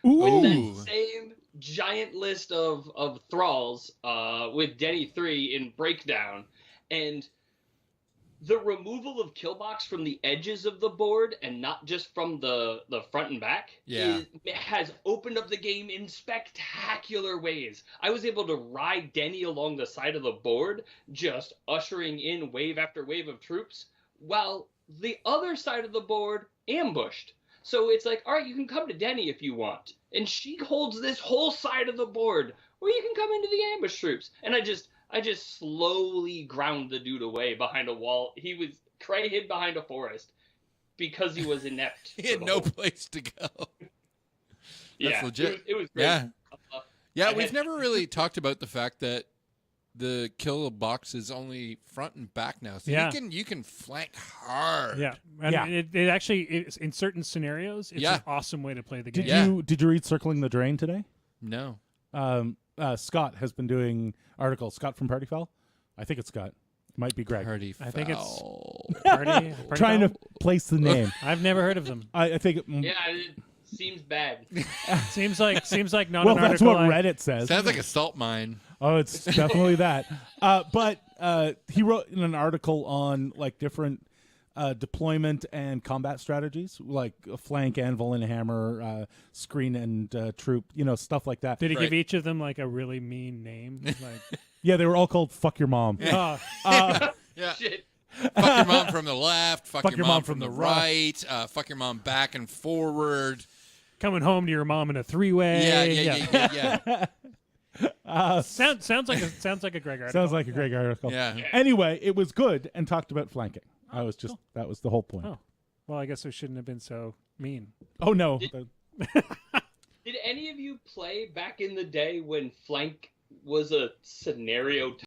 Ooh. with Ooh. that same giant list of thralls with Denny 3 in Breakdown, and the removal of Killbox from the edges of the board and not just from the front and back has opened up the game in spectacular ways. I was able to ride Denny along the side of the board, just ushering in wave after wave of troops, while the other side of the board ambushed. So it's like, all right, you can come to Denny if you want. And she holds this whole side of the board where you can come into the ambush troops. And I just slowly ground the dude away behind a wall. Cray hid behind a forest because he was inept. He had for the no whole- place to go. Yeah, legit. It was great. Yeah. Yeah, I we've had- never really talked about the fact that the kill box is only front and back now. So Yeah. you can flank hard. Yeah, and Yeah. it actually is, in certain scenarios, it's Yeah. an awesome way to play the game. Did you read Circling the Drain today? No. Scott has been doing articles. Scott from Party Foul? I think it's Scott. Might be Greg. Party I think it's- foul. Party Trying to foul? place the name. I've never heard of them. I think. Yeah, it seems bad. Seems like not Well, an that's article. what I- Reddit says. Sounds like a salt mine. Oh, it's definitely that. But he wrote in an article on like different deployment and combat strategies, like a flank, anvil, and hammer, screen and troop, stuff like that. Did he Right. give each of them like a really mean name? Like, Yeah, they were all called "Fuck Your Mom." oh, Yeah. Shit. Fuck your mom from the left. Fuck your mom from the right. Fuck your mom back and forward. coming home to your mom in a 3-way. Yeah. Sounds like a Greg article. Sounds like a great article. Yeah. Anyway, it was good and talked about flanking. That was the whole point. Oh. Well, I guess I shouldn't have been so mean. Oh no. Did any of you play back in the day when flank was a scenario